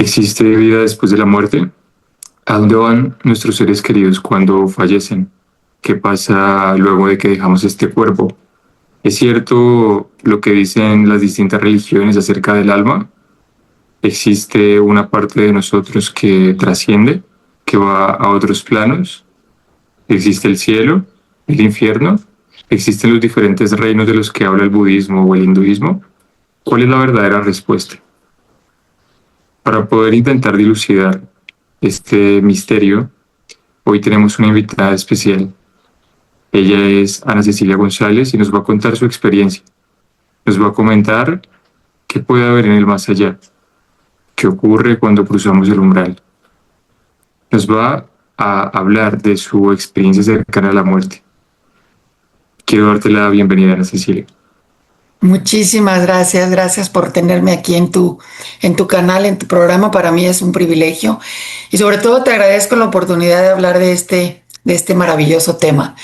¿Existe vida después de la muerte? ¿A dónde van nuestros seres queridos cuando fallecen? ¿Qué pasa luego de que dejamos este cuerpo? ¿Es cierto lo que dicen las distintas religiones acerca del alma? ¿Existe una parte de nosotros que trasciende, que va a otros planos? ¿Existe el cielo, el infierno? ¿Existen los diferentes reinos de los que habla el budismo o el hinduismo? ¿Cuál es la verdadera respuesta? Para poder intentar dilucidar este misterio, hoy tenemos una invitada especial. Ella es Ana Cecilia González y nos va a contar su experiencia. Nos va a comentar qué puede haber en el más allá, qué ocurre cuando cruzamos el umbral. Nos va a hablar de su experiencia cercana a la muerte. Quiero darte la bienvenida, Ana Cecilia. Muchísimas gracias, gracias por tenerme aquí en tu canal, en tu programa. Para mí es un privilegio y sobre todo te agradezco la oportunidad de hablar de este maravilloso tema,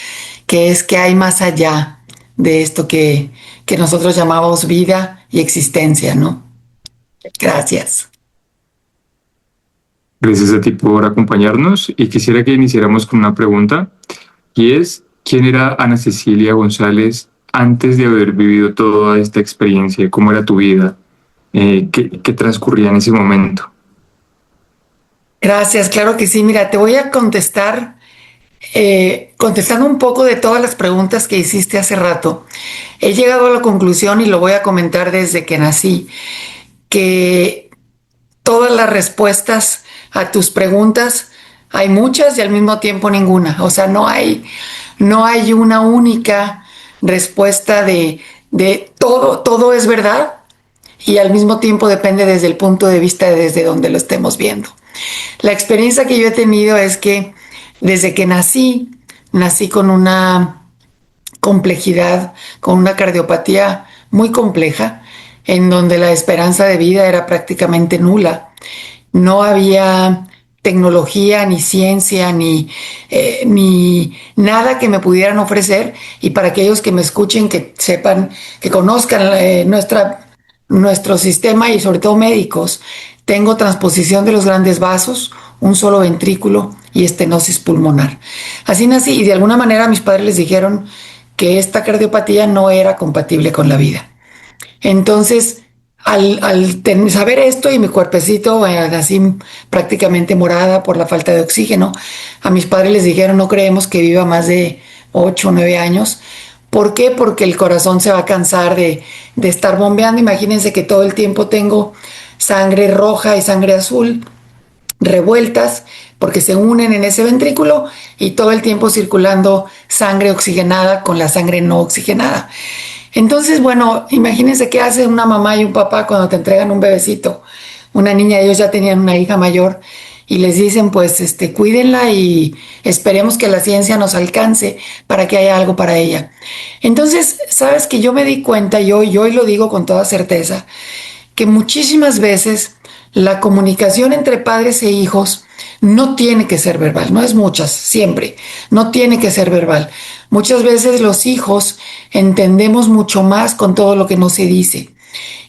que es que hay más allá de esto que nosotros llamamos vida y existencia, ¿no? Gracias. Gracias a ti por acompañarnos y quisiera que iniciáramos con una pregunta y es, ¿quién era Ana Cecilia González antes de haber vivido toda esta experiencia? ¿Cómo era tu vida? ¿Qué transcurría en ese momento? Gracias, claro que sí. Mira, te voy a contestar contestando un poco de todas las preguntas que hiciste hace rato. He llegado a la conclusión y lo voy a comentar desde que nací, que todas las respuestas a tus preguntas hay muchas y al mismo tiempo ninguna. O sea, no hay una única respuesta de todo es verdad y al mismo tiempo depende desde el punto de vista desde donde lo estemos viendo. La experiencia que yo he tenido es que desde que nací con una complejidad, con una cardiopatía muy compleja, en donde la esperanza de vida era prácticamente nula. No había tecnología, ni ciencia, ni nada que me pudieran ofrecer. Y para aquellos que me escuchen, que sepan, que conozcan nuestro sistema y sobre todo médicos, tengo transposición de los grandes vasos, un solo ventrículo y estenosis pulmonar. Así nací y de alguna manera mis padres les dijeron que esta cardiopatía no era compatible con la vida. Entonces, al saber esto y mi cuerpecito, así prácticamente morada por la falta de oxígeno, a mis padres les dijeron no creemos que viva más de 8 o 9 años. ¿Por qué? Porque el corazón se va a cansar de estar bombeando. Imagínense que todo el tiempo tengo sangre roja y sangre azul revueltas porque se unen en ese ventrículo y todo el tiempo circulando sangre oxigenada con la sangre no oxigenada. Entonces, bueno, imagínense qué hace una mamá y un papá cuando te entregan un bebecito, una niña. Ellos ya tenían una hija mayor y les dicen, pues, cuídenla y esperemos que la ciencia nos alcance para que haya algo para ella. Entonces, sabes que yo me di cuenta, y hoy lo digo con toda certeza, que muchísimas veces la comunicación entre padres e hijos no tiene que ser verbal, no es muchas, siempre, no tiene que ser verbal. Muchas veces los hijos entendemos mucho más con todo lo que no se dice.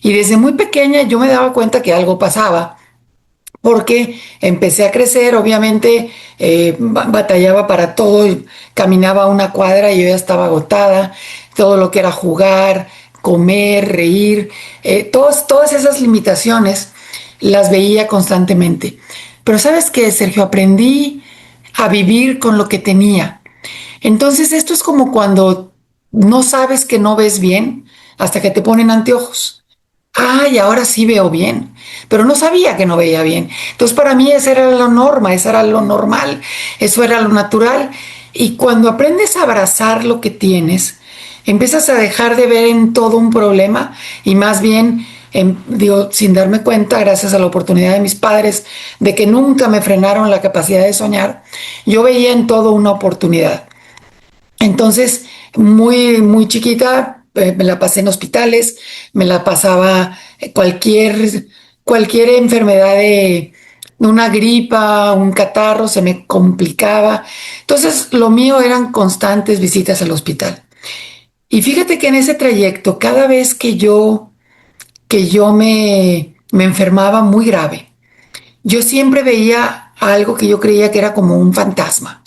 Y desde muy pequeña yo me daba cuenta que algo pasaba, porque empecé a crecer, obviamente batallaba para todo, caminaba una cuadra y yo ya estaba agotada, todo lo que era jugar, comer, reír, todas esas limitaciones las veía constantemente. Pero ¿sabes qué, Sergio? Aprendí a vivir con lo que tenía. Entonces esto es como cuando no sabes que no ves bien hasta que te ponen anteojos. Ay, ahora sí veo bien, pero no sabía que no veía bien. Entonces para mí esa era la norma, esa era lo normal, eso era lo natural. Y cuando aprendes a abrazar lo que tienes, empiezas a dejar de ver en todo un problema y más bien, digo, sin darme cuenta, gracias a la oportunidad de mis padres, de que nunca me frenaron la capacidad de soñar, yo veía en todo una oportunidad. Entonces, muy, muy chiquita, me la pasé en hospitales, me la pasaba cualquier enfermedad de una gripa, un catarro, se me complicaba. Entonces, lo mío eran constantes visitas al hospital. Y fíjate que en ese trayecto, cada vez que yo me enfermaba muy grave, yo siempre veía algo que yo creía que era como un fantasma.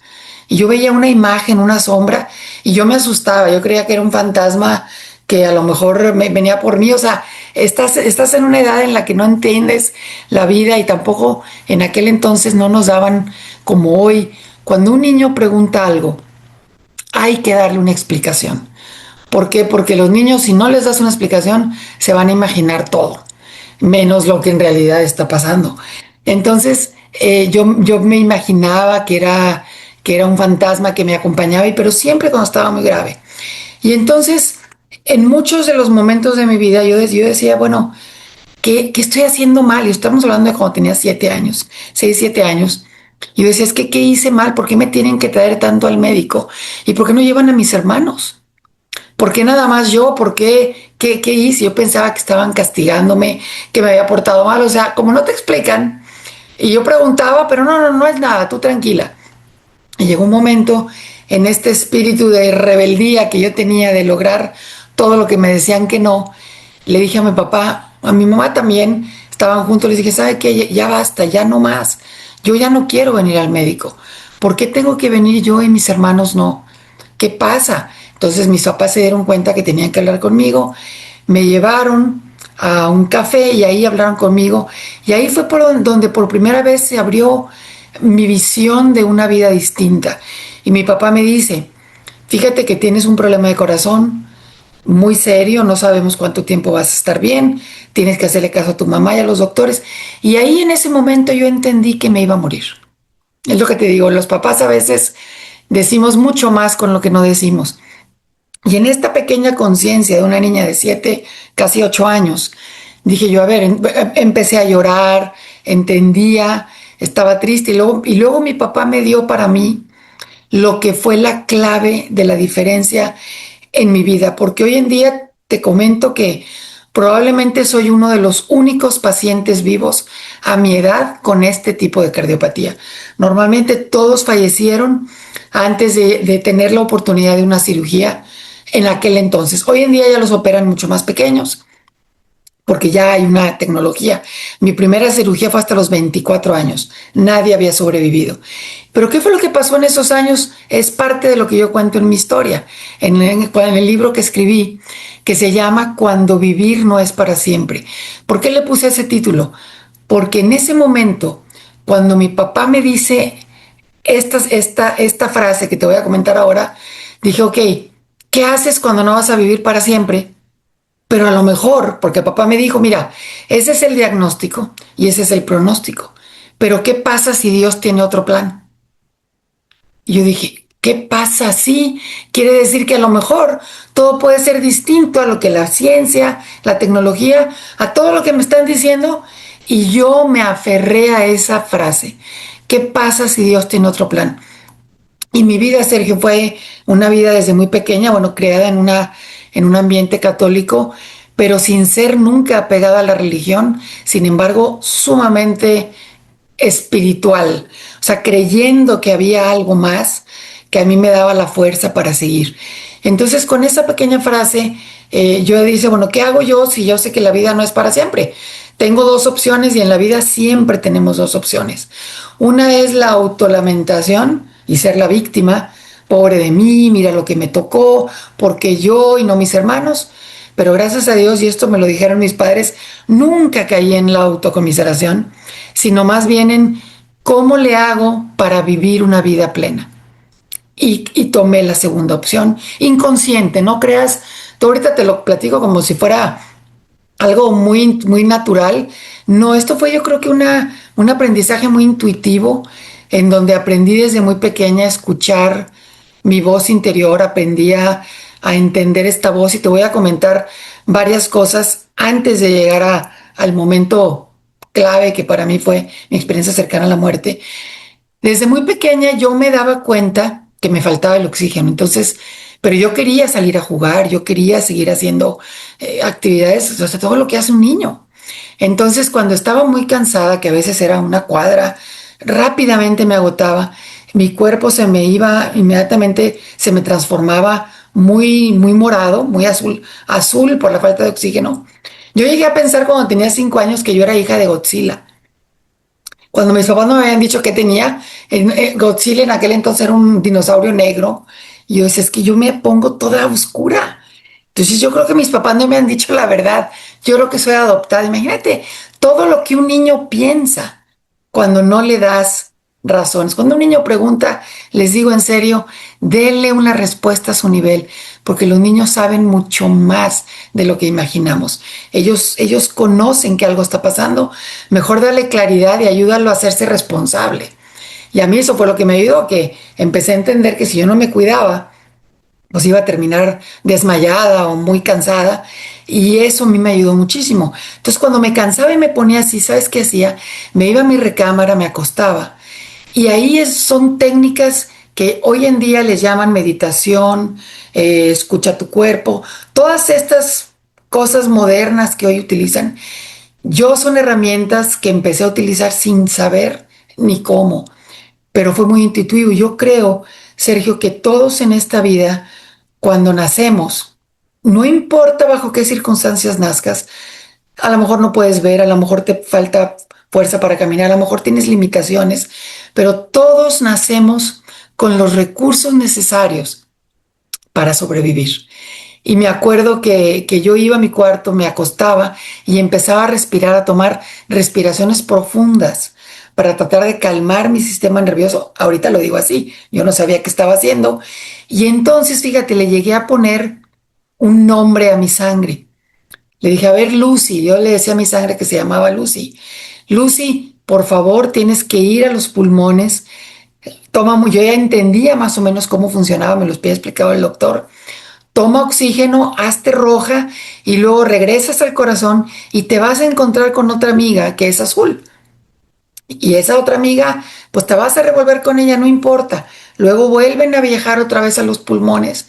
Y yo veía una imagen, una sombra, y yo me asustaba. Yo creía que era un fantasma que a lo mejor venía por mí. O sea, estás en una edad en la que no entiendes la vida y tampoco en aquel entonces no nos daban como hoy. Cuando un niño pregunta algo, hay que darle una explicación. ¿Por qué? Porque los niños, si no les das una explicación, se van a imaginar todo, menos lo que en realidad está pasando. Entonces, yo me imaginaba que era un fantasma que me acompañaba, pero siempre cuando estaba muy grave. Y entonces, en muchos de los momentos de mi vida, yo decía, bueno, ¿qué estoy haciendo mal? Y estamos hablando de cuando tenía 7 años, 6, 7 años. Y yo decía, es que, ¿qué hice mal? ¿Por qué me tienen que traer tanto al médico? ¿Y por qué no llevan a mis hermanos? ¿Por qué nada más yo? ¿Por qué? ¿Qué hice? Yo pensaba que estaban castigándome, que me había portado mal. O sea, como no te explican. Y yo preguntaba, pero no es nada, tú tranquila. Y llegó un momento en este espíritu de rebeldía que yo tenía de lograr todo lo que me decían que no. Le dije a mi papá, a mi mamá también, estaban juntos, les dije, ¿sabe qué? Ya basta, ya no más. Yo ya no quiero venir al médico. ¿Por qué tengo que venir yo y mis hermanos no? ¿Qué pasa? Entonces mis papás se dieron cuenta que tenían que hablar conmigo, me llevaron a un café y ahí hablaron conmigo y ahí fue donde por primera vez se abrió mi visión de una vida distinta. Y mi papá me dice, fíjate que tienes un problema de corazón muy serio, no sabemos cuánto tiempo vas a estar bien, tienes que hacerle caso a tu mamá y a los doctores. Y ahí en ese momento yo entendí que me iba a morir. Es lo que te digo, los papás a veces decimos mucho más con lo que no decimos. Y en esta pequeña conciencia de una niña de 7, casi 8 años, dije yo, a ver, empecé a llorar, entendía, estaba triste y luego mi papá me dio para mí lo que fue la clave de la diferencia en mi vida, porque hoy en día te comento que probablemente soy uno de los únicos pacientes vivos a mi edad con este tipo de cardiopatía. Normalmente todos fallecieron antes de tener la oportunidad de una cirugía en aquel entonces. Hoy en día ya los operan mucho más pequeños porque ya hay una tecnología. Mi primera cirugía fue hasta los 24 años. Nadie había sobrevivido. Pero ¿qué fue lo que pasó en esos años? Es parte de lo que yo cuento en mi historia, en el libro que escribí, que se llama Cuando vivir no es para siempre. ¿Por qué le puse ese título? Porque en ese momento, cuando mi papá me dice esta frase que te voy a comentar ahora, dije, ok, ¿qué haces cuando no vas a vivir para siempre? Pero a lo mejor, porque papá me dijo, mira, ese es el diagnóstico y ese es el pronóstico. Pero ¿qué pasa si Dios tiene otro plan? Y yo dije, ¿qué pasa si? Quiere decir que a lo mejor todo puede ser distinto a lo que la ciencia, la tecnología, a todo lo que me están diciendo. Y yo me aferré a esa frase. ¿Qué pasa si Dios tiene otro plan? Y mi vida, Sergio, fue una vida desde muy pequeña, bueno, creada en un ambiente católico, pero sin ser nunca apegada a la religión, sin embargo, sumamente espiritual, o sea, creyendo que había algo más que a mí me daba la fuerza para seguir. Entonces, con esa pequeña frase, yo dice, bueno, ¿qué hago yo si yo sé que la vida no es para siempre? Tengo dos opciones y en la vida siempre tenemos dos opciones. Una es la autolamentación y ser la víctima, pobre de mí, mira lo que me tocó, porque yo y no mis hermanos. Pero gracias a Dios, y esto me lo dijeron mis padres, nunca caí en la autocomiseración, sino más bien en cómo le hago para vivir una vida plena. Y tomé la segunda opción, inconsciente, no creas, tú ahorita te lo platico como si fuera algo muy natural. No, esto fue yo creo que un aprendizaje muy intuitivo, en donde aprendí desde muy pequeña a escuchar mi voz interior, aprendí a entender esta voz y te voy a comentar varias cosas antes de llegar al momento clave que para mí fue mi experiencia cercana a la muerte. Desde muy pequeña yo me daba cuenta que me faltaba el oxígeno, entonces, pero yo quería salir a jugar, yo quería seguir haciendo actividades, o sea, todo lo que hace un niño. Entonces, cuando estaba muy cansada, que a veces era una cuadra, rápidamente me agotaba, mi cuerpo se me iba, inmediatamente se me transformaba muy morado, muy azul por la falta de oxígeno. Yo llegué a pensar cuando tenía 5 años que yo era hija de Godzilla. Cuando mis papás no me habían dicho que tenía, Godzilla en aquel entonces era un dinosaurio negro. Y yo decía, es que yo me pongo toda oscura. Entonces yo creo que mis papás no me han dicho la verdad. Yo creo que soy adoptada. Imagínate todo lo que un niño piensa cuando no le das razones. Cuando un niño pregunta, les digo en serio, denle una respuesta a su nivel, porque los niños saben mucho más de lo que imaginamos. Ellos conocen que algo está pasando. Mejor darle claridad y ayúdalo a hacerse responsable. Y a mí eso fue lo que me ayudó, que empecé a entender que si yo no me cuidaba, pues iba a terminar desmayada o muy cansada, y eso a mí me ayudó muchísimo. Entonces cuando me cansaba y me ponía así, ¿sabes qué hacía? Me iba a mi recámara, me acostaba, y ahí son técnicas que hoy en día les llaman meditación, escucha tu cuerpo, todas estas cosas modernas que hoy utilizan. Yo son herramientas que empecé a utilizar sin saber ni cómo, pero fue muy intuitivo. Yo creo, Sergio, que todos en esta vida, cuando nacemos, no importa bajo qué circunstancias nazcas, a lo mejor no puedes ver, a lo mejor te falta fuerza para caminar, a lo mejor tienes limitaciones, pero todos nacemos con los recursos necesarios para sobrevivir. Y me acuerdo que yo iba a mi cuarto, me acostaba y empezaba a respirar, a tomar respiraciones profundas para tratar de calmar mi sistema nervioso. Ahorita lo digo así, yo no sabía qué estaba haciendo. Y entonces, fíjate, le llegué a poner un nombre a mi sangre. Le dije, a ver, Lucy, yo le decía a mi sangre que se llamaba Lucy. Lucy, por favor, tienes que ir a los pulmones. Yo ya entendía más o menos cómo funcionaba, me lo había explicado el doctor. Toma oxígeno, hazte roja y luego regresas al corazón y te vas a encontrar con otra amiga que es azul. Y esa otra amiga, pues te vas a revolver con ella, no importa. Luego vuelven a viajar otra vez a los pulmones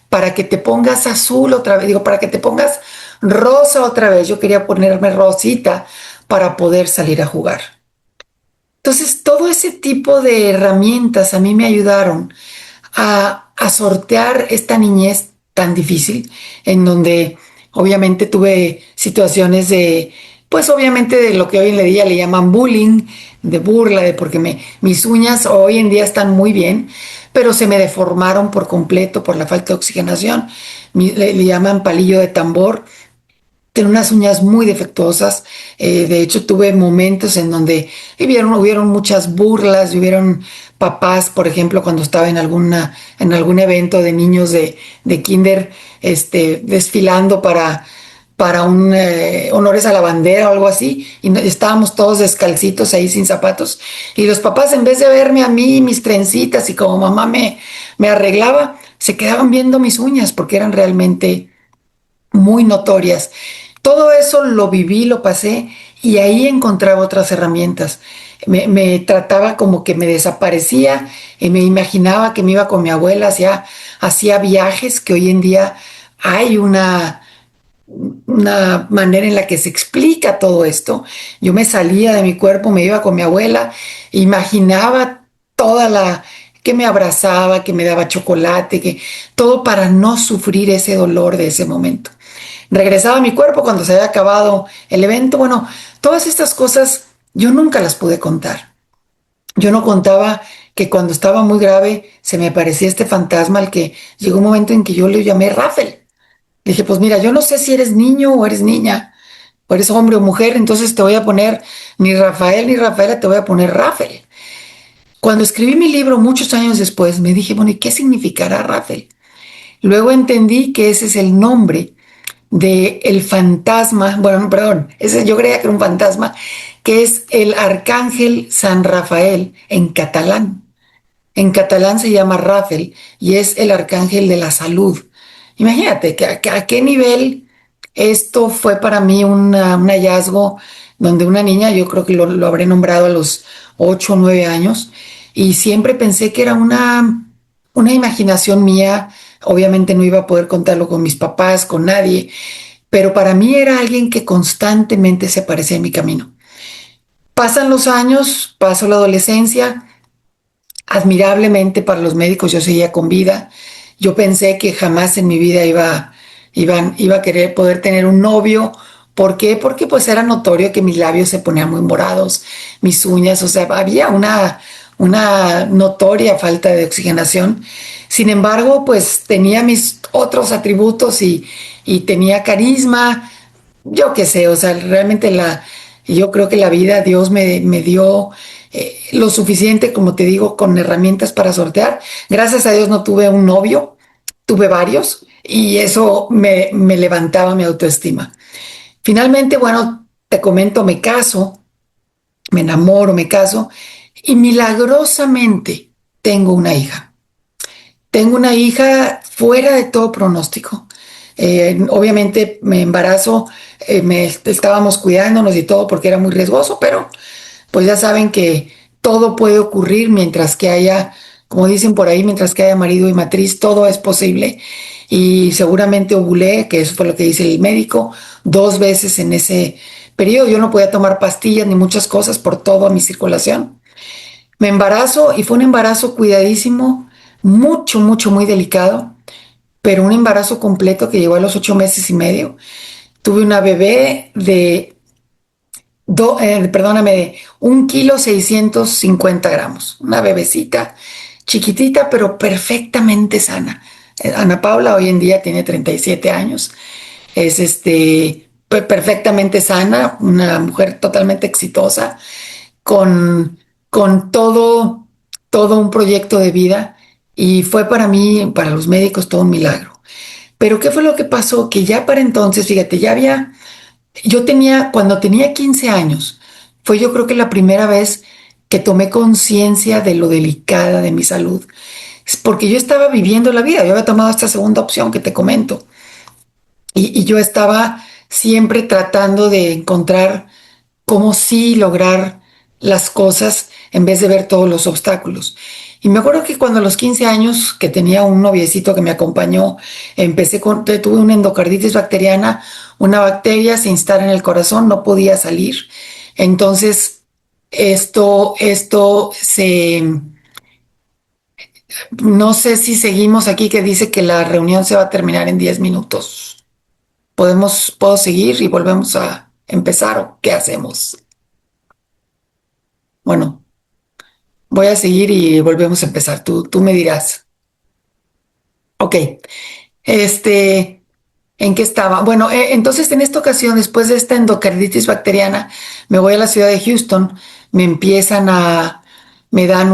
para que te pongas azul otra vez, digo, para que te pongas rosa otra vez. Yo quería ponerme rosita para poder salir a jugar. Entonces, todo ese tipo de herramientas a mí me ayudaron a sortear esta niñez tan difícil, en donde obviamente tuve situaciones de, pues obviamente de lo que hoy en día le llaman bullying, de burla, de porque mis uñas hoy en día están muy bien, pero se me deformaron por completo por la falta de oxigenación. Le llaman palillo de tambor. Tengo unas uñas muy defectuosas. De hecho, tuve momentos en donde hubieron muchas burlas, hubieron papás, por ejemplo, cuando estaba en algún evento de niños de kinder, desfilando para un honores a la bandera o algo así, y estábamos todos descalcitos ahí sin zapatos. Y los papás, en vez de verme a mí, mis trencitas, y como mamá me arreglaba, se quedaban viendo mis uñas porque eran realmente muy notorias. Todo eso lo viví, lo pasé y ahí encontraba otras herramientas. Me trataba como que me desaparecía y me imaginaba que me iba con mi abuela, hacía viajes que hoy en día hay una manera en la que se explica todo esto. Yo me salía de mi cuerpo, me iba con mi abuela, imaginaba que me abrazaba, que me daba chocolate, que todo para no sufrir ese dolor de ese momento. Regresaba a mi cuerpo cuando se había acabado el evento. Bueno, todas estas cosas yo nunca las pude contar. Yo no contaba que cuando estaba muy grave se me aparecía este fantasma al que llegó un momento en que yo le llamé Rafael. Le dije, pues mira, yo no sé si eres niño o eres niña, o eres hombre o mujer, entonces te voy a poner ni Rafael ni Rafaela, te voy a poner Rafael. Cuando escribí mi libro muchos años después, me dije, bueno, ¿y qué significará Rafael? Luego entendí que ese es el nombre de el fantasma, bueno, perdón, ese yo creía que era un fantasma, que es el arcángel San Rafael en catalán. En catalán se llama Rafael y es el arcángel de la salud. Imagínate a qué nivel esto fue para mí un hallazgo donde una niña, yo creo que lo habré nombrado a los 8 o 9 años, y siempre pensé que era una imaginación mía. Obviamente no iba a poder contarlo con mis papás, con nadie, pero para mí era alguien que constantemente se aparecía en mi camino. Pasan los años, pasó la adolescencia, admirablemente para los médicos yo seguía con vida. Yo pensé que jamás en mi vida iba a querer poder tener un novio ¿Por qué? Porque pues era notorio que mis labios se ponían muy morados, mis uñas, o sea, había una notoria falta de oxigenación. Sin embargo, pues tenía mis otros atributos y tenía carisma, yo qué sé, o sea, realmente yo creo que la vida, Dios me dio lo suficiente, como te digo, con herramientas para sortear. Gracias a Dios no tuve un novio, tuve varios y eso me levantaba mi autoestima. Finalmente, bueno, te comento, me caso, me enamoro, me caso y milagrosamente tengo una hija. Tengo una hija fuera de todo pronóstico. Obviamente me embarazo, estábamos cuidándonos y todo porque era muy riesgoso, pero pues ya saben que todo puede ocurrir mientras que haya, como dicen por ahí, mientras que haya marido y matriz, todo es posible. Y seguramente ovulé, que eso fue lo que dice el médico, 2 veces en ese periodo. Yo no podía tomar pastillas ni muchas cosas por toda mi circulación. Me embarazo y fue un embarazo cuidadísimo, mucho, mucho, muy delicado, pero un embarazo completo que llegó a los 8 meses y medio. Tuve una bebé de perdóname, de 1,650 kilos, una bebecita chiquitita, pero perfectamente sana. Ana Paula hoy en día tiene 37 años, es perfectamente sana, una mujer totalmente exitosa, con todo un proyecto de vida y fue para mí, para los médicos, todo un milagro. Pero ¿qué fue lo que pasó? Que ya para entonces, fíjate, cuando tenía 15 años, fue yo creo que la primera vez que tomé conciencia de lo delicada de mi salud. Es porque yo estaba viviendo la vida, yo había tomado esta segunda opción que te comento. Y yo estaba siempre tratando de encontrar cómo sí lograr las cosas en vez de ver todos los obstáculos. Y me acuerdo que cuando a los 15 años, que tenía un noviecito que me acompañó, tuve una endocarditis bacteriana, una bacteria se instala en el corazón, no podía salir. Entonces, no sé si seguimos aquí que dice que la reunión se va a terminar en 10 minutos. ¿Puedo seguir y volvemos a empezar o qué hacemos? Bueno, voy a seguir y volvemos a empezar. Tú me dirás. Ok, este, ¿en qué estaba? Bueno, entonces en esta ocasión, después de esta endocarditis bacteriana, me voy a la ciudad de Houston, me empiezan a, me dan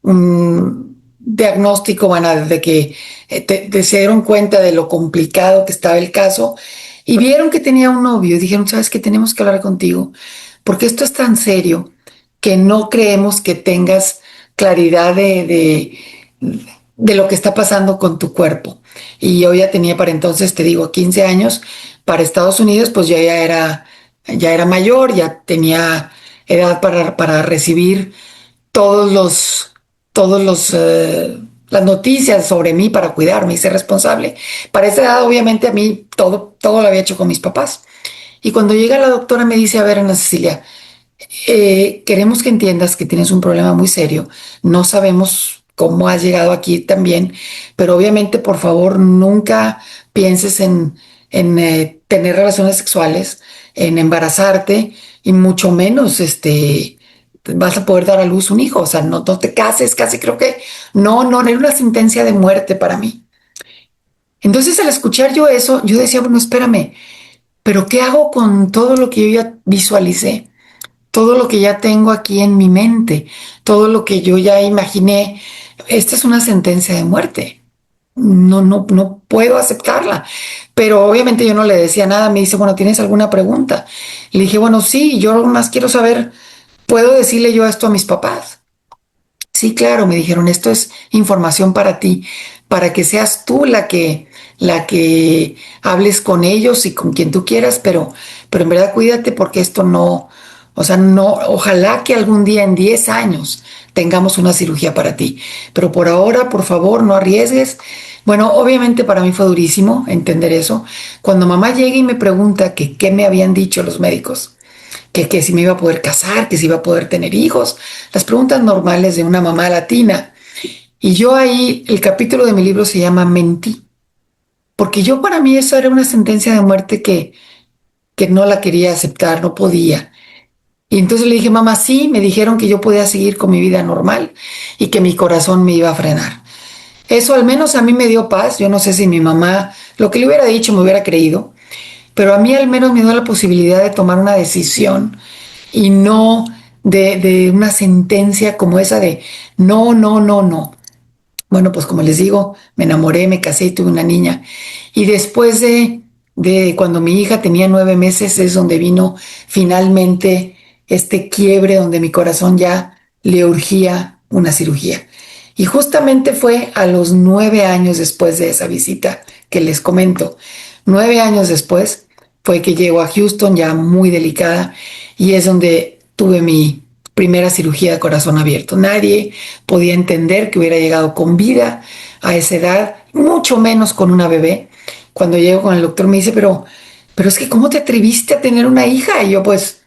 un diagnóstico, bueno, de que se dieron cuenta de lo complicado que estaba el caso y vieron que tenía un novio y dijeron, ¿sabes qué? Tenemos que hablar contigo, porque esto es tan serio que no creemos que tengas claridad de lo que está pasando con tu cuerpo. Y yo ya tenía para entonces, te digo, 15 años. Para Estados Unidos, pues ya era mayor, ya tenía edad para recibir todos las noticias sobre mí para cuidarme y ser responsable. Para esa edad, obviamente, a mí todo lo había hecho con mis papás. Y cuando llega la doctora me dice, a ver, Ana Cecilia, queremos que entiendas que tienes un problema muy serio. No sabemos cómo has llegado aquí también, pero obviamente, por favor, nunca pienses en tener relaciones sexuales, en embarazarte y mucho menos vas a poder dar a luz un hijo. O sea, no te cases, casi creo que no era una sentencia de muerte para mí. Entonces, al escuchar yo eso, yo decía, bueno, espérame, pero ¿qué hago con todo lo que yo ya visualicé? Todo lo que ya tengo aquí en mi mente, todo lo que yo ya imaginé, esta es una sentencia de muerte. No puedo aceptarla. Pero obviamente yo no le decía nada. Me dice, bueno, ¿tienes alguna pregunta? Le dije, bueno, sí, yo más quiero saber, ¿puedo decirle yo esto a mis papás? Sí, claro, me dijeron, esto es información para ti, para que seas tú la que hables con ellos y con quien tú quieras, pero en verdad cuídate porque esto no, o sea, no, ojalá que algún día en 10 años tengamos una cirugía para ti, pero por ahora, por favor, no arriesgues. Bueno, obviamente para mí fue durísimo entender eso. Cuando mamá llega y me pregunta que qué me habían dicho los médicos, que si me iba a poder casar, que si iba a poder tener hijos, las preguntas normales de una mamá latina. Y yo ahí, el capítulo de mi libro se llama Mentí, porque yo para mí eso era una sentencia de muerte que no la quería aceptar, no podía. Y entonces le dije, mamá, sí, me dijeron que yo podía seguir con mi vida normal y que mi corazón me iba a frenar. Eso al menos a mí me dio paz. Yo no sé si mi mamá, lo que le hubiera dicho, me hubiera creído, pero a mí al menos me dio la posibilidad de tomar una decisión y no de una sentencia como esa de no, no, no, no. Bueno, pues como les digo, me enamoré, me casé y tuve una niña. Y después de cuando mi hija tenía 9 meses es donde vino finalmente este quiebre donde mi corazón ya le urgía una cirugía. Y justamente fue a los 9 años después de esa visita que les comento. 9 años después fue que llego a Houston ya muy delicada y es donde tuve mi primera cirugía de corazón abierto. Nadie podía entender que hubiera llegado con vida a esa edad, mucho menos con una bebé. Cuando llego con el doctor me dice, pero es que ¿cómo te atreviste a tener una hija? Y yo pues,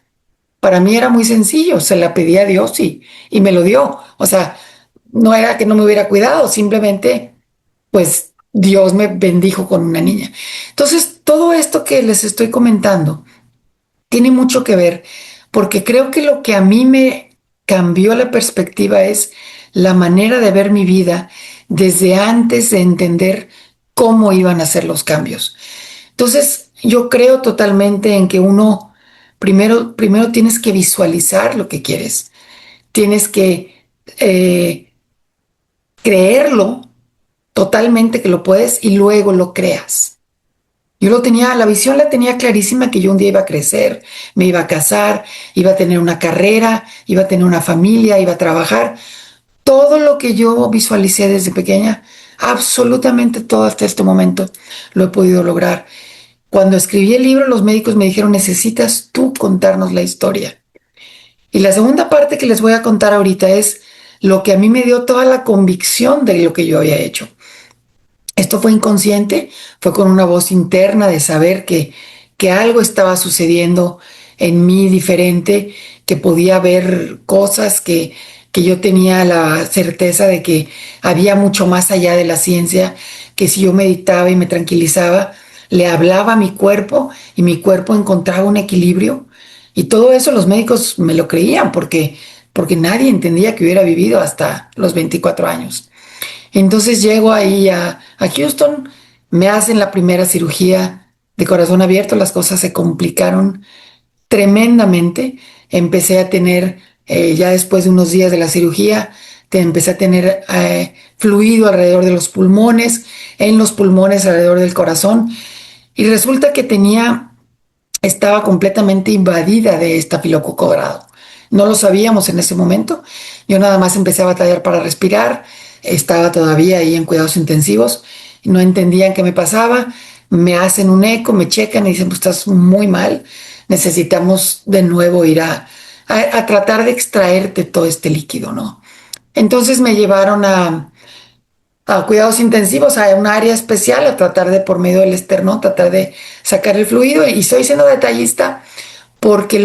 para mí era muy sencillo, se la pedí a Dios y me lo dio. O sea, no era que no me hubiera cuidado, simplemente pues Dios me bendijo con una niña. Entonces, todo esto que les estoy comentando tiene mucho que ver, porque creo que lo que a mí me cambió la perspectiva es la manera de ver mi vida desde antes de entender cómo iban a ser los cambios. Entonces, yo creo totalmente en que uno primero tienes que visualizar lo que quieres, tienes que creerlo totalmente que lo puedes y luego lo creas. Yo lo tenía, la visión la tenía clarísima que yo un día iba a crecer, me iba a casar, iba a tener una carrera, iba a tener una familia, iba a trabajar. Todo lo que yo visualicé desde pequeña, absolutamente todo hasta este momento lo he podido lograr. Cuando escribí el libro, los médicos me dijeron, necesitas tú contarnos la historia. Y la segunda parte que les voy a contar ahorita es lo que a mí me dio toda la convicción de lo que yo había hecho. Esto fue inconsciente, fue con una voz interna de saber que algo estaba sucediendo en mí diferente, que podía ver cosas que yo tenía la certeza de que había mucho más allá de la ciencia, que si yo meditaba y me tranquilizaba, le hablaba a mi cuerpo y mi cuerpo encontraba un equilibrio. Y todo eso los médicos me lo creían porque nadie entendía que hubiera vivido hasta los 24 años. Entonces llego ahí a Houston, me hacen la primera cirugía de corazón abierto, las cosas se complicaron tremendamente. Empecé a tener, ya después de unos días de la cirugía, empecé a tener fluido alrededor de los pulmones, en los pulmones alrededor del corazón, y resulta que estaba completamente invadida de estafilococo dorado. No lo sabíamos en ese momento. Yo nada más empecé a batallar para respirar. Estaba todavía ahí en cuidados intensivos. No entendían qué me pasaba. Me hacen un eco, me checan y dicen, pues estás muy mal. Necesitamos de nuevo ir a tratar de extraerte todo este líquido, ¿no? Entonces me llevaron a cuidados intensivos, a un área especial, a tratar de, por medio del externo, tratar de sacar el fluido. Y estoy siendo detallista porque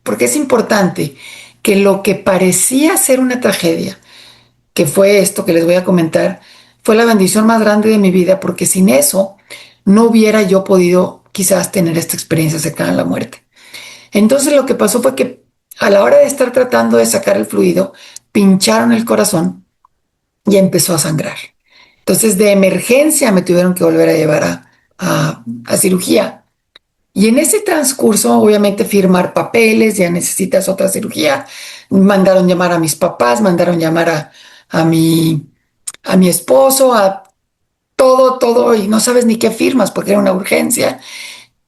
porque es importante que lo que parecía ser una tragedia, que fue esto que les voy a comentar, fue la bendición más grande de mi vida, porque sin eso no hubiera yo podido quizás tener esta experiencia cercana a la muerte. Entonces lo que pasó fue que a la hora de estar tratando de sacar el fluido, pincharon el corazón y empezó a sangrar. Entonces de emergencia me tuvieron que volver a llevar a cirugía. Y en ese transcurso, obviamente, firmar papeles, ya necesitas otra cirugía. Mandaron llamar a mis papás, mandaron llamar a a mi esposo, a todo, y no sabes ni qué firmas porque era una urgencia.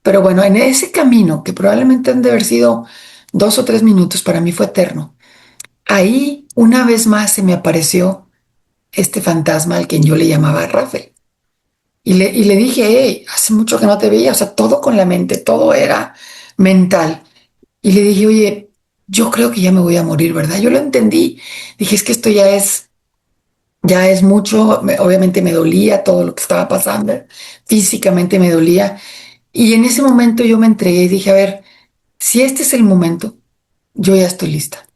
Pero bueno, en ese camino, que probablemente han de haber sido 2 o 3 minutos, para mí fue eterno. Ahí, una vez más, se me apareció este fantasma al que yo le llamaba Rafael. Y le dije, hey, hace mucho que no te veía, o sea, todo con la mente, todo era mental. Y le dije, oye, yo creo que ya me voy a morir, ¿verdad? Yo lo entendí. Dije, es que esto ya es mucho. Obviamente me dolía todo lo que estaba pasando, físicamente me dolía. Y en ese momento yo me entregué y dije, a ver, si este es el momento, yo ya estoy lista.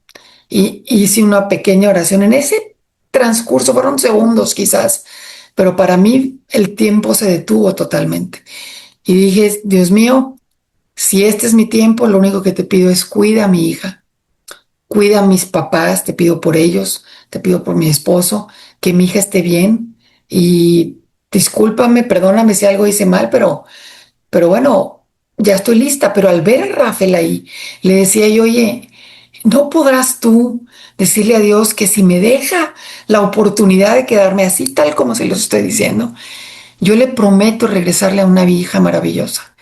Y hice una pequeña oración. En ese transcurso fueron segundos quizás, pero para mí el tiempo se detuvo totalmente. Y dije, Dios mío, si este es mi tiempo, lo único que te pido es cuida a mi hija, cuida a mis papás, te pido por ellos, te pido por mi esposo, que mi hija esté bien y discúlpame, perdóname si algo hice mal, pero bueno, ya estoy lista. Pero al ver a Rafael ahí, le decía yo, oye, ¿no podrás tú decirle a Dios que si me deja la oportunidad de quedarme así, tal como se los estoy diciendo, yo le prometo regresarle a una hija maravillosa,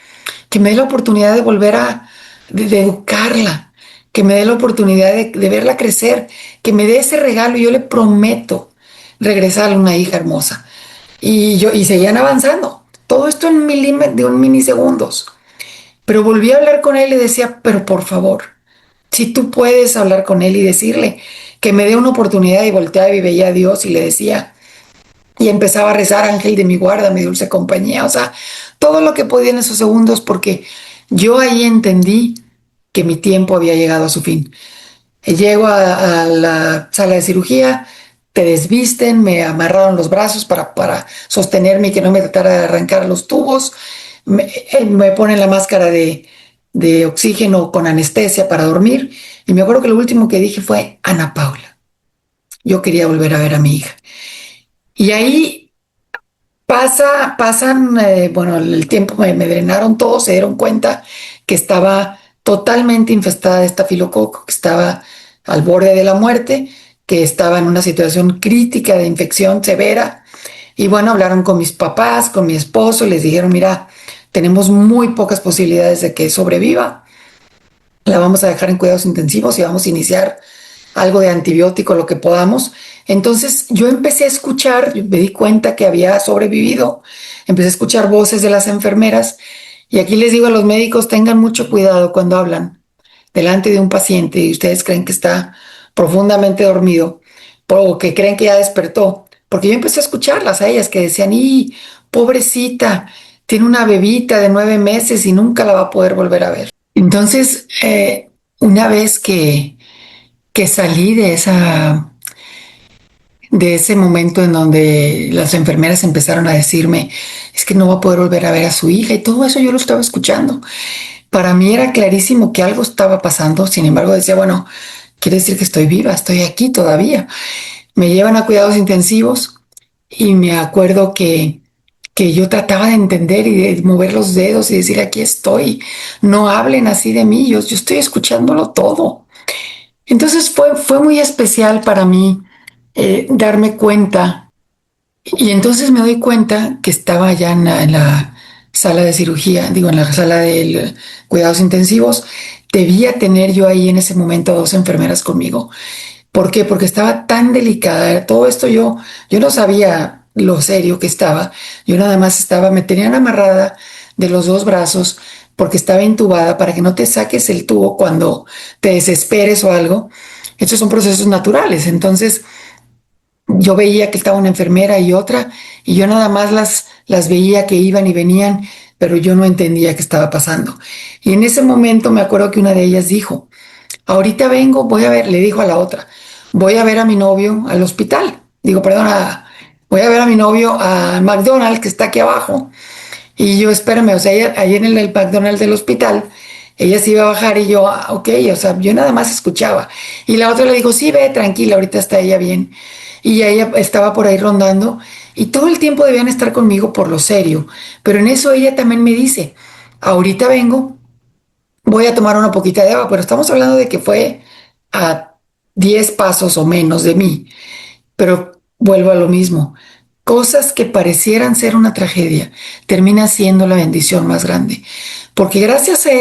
que me dé la oportunidad de volver de educarla, que me dé la oportunidad de verla crecer, que me dé ese regalo y yo le prometo regresarle a una hija hermosa? Y seguían avanzando. Todo esto en de un milisegundos. Pero volví a hablar con él y decía, pero por favor, si tú puedes hablar con él y decirle que me dé una oportunidad, y volteaba y veía a Dios y le decía, y empezaba a rezar, ángel de mi guarda, mi dulce compañía, o sea, todo lo que podía en esos segundos, porque yo ahí entendí que mi tiempo había llegado a su fin. Llego a la sala de cirugía, te desvisten, me amarraron los brazos para sostenerme y que no me tratara de arrancar los tubos, me ponen la máscara de oxígeno con anestesia para dormir, y me acuerdo que lo último que dije fue, Ana Paula, yo quería volver a ver a mi hija. Y ahí pasan, bueno, el tiempo me drenaron todo, se dieron cuenta que estaba totalmente infestada de estafilococo, que estaba al borde de la muerte, que estaba en una situación crítica de infección severa. Y bueno, hablaron con mis papás, con mi esposo, les dijeron, mira, tenemos muy pocas posibilidades de que sobreviva, la vamos a dejar en cuidados intensivos y vamos a iniciar algo de antibiótico, lo que podamos. Entonces yo empecé a escuchar, me di cuenta que había sobrevivido, empecé a escuchar voces de las enfermeras, y aquí les digo a los médicos, tengan mucho cuidado cuando hablan delante de un paciente y ustedes creen que está profundamente dormido o que creen que ya despertó, porque yo empecé a escucharlas a ellas que decían, y pobrecita, tiene una bebita de 9 meses y nunca la va a poder volver a ver. Entonces, una vez que salí de ese momento en donde las enfermeras empezaron a decirme, es que no va a poder volver a ver a su hija, y todo eso yo lo estaba escuchando. Para mí era clarísimo que algo estaba pasando. Sin embargo, decía, bueno, quiere decir que estoy viva, estoy aquí todavía. Me llevan a cuidados intensivos y me acuerdo que yo trataba de entender y de mover los dedos y decir, aquí estoy, no hablen así de mí, yo estoy escuchándolo todo. Entonces fue muy especial para mí darme cuenta, y entonces me doy cuenta que estaba ya en la sala de cirugía, digo, en la sala de cuidados intensivos. Debía tener yo ahí en ese momento 2 enfermeras conmigo. ¿Por qué? Porque estaba tan delicada. Todo esto yo no sabía lo serio que estaba. Yo nada más me tenían amarrada de los 2 brazos porque estaba intubada para que no te saques el tubo cuando te desesperes o algo. Estos son procesos naturales. Entonces, yo veía que estaba una enfermera y otra, y yo nada más las veía que iban y venían, pero yo no entendía qué estaba pasando. Y en ese momento me acuerdo que una de ellas dijo, ahorita vengo, voy a ver, le dijo a la otra, voy a ver a mi novio al hospital. Digo, perdón, voy a ver a mi novio a McDonald's, que está aquí abajo. Y yo, espérame, o sea, ahí en el McDonald's del hospital, ella se iba a bajar y yo, ok, o sea, yo nada más escuchaba. Y la otra le dijo, sí, ve, tranquila, ahorita está ella bien. Y ella estaba por ahí rondando y todo el tiempo debían estar conmigo por lo serio. Pero en eso ella también me dice, ahorita vengo, voy a tomar una poquita de agua, pero estamos hablando de que fue a 10 pasos o menos de mí. Pero vuelvo a lo mismo. Cosas que parecieran ser una tragedia, termina siendo la bendición más grande. Porque gracias a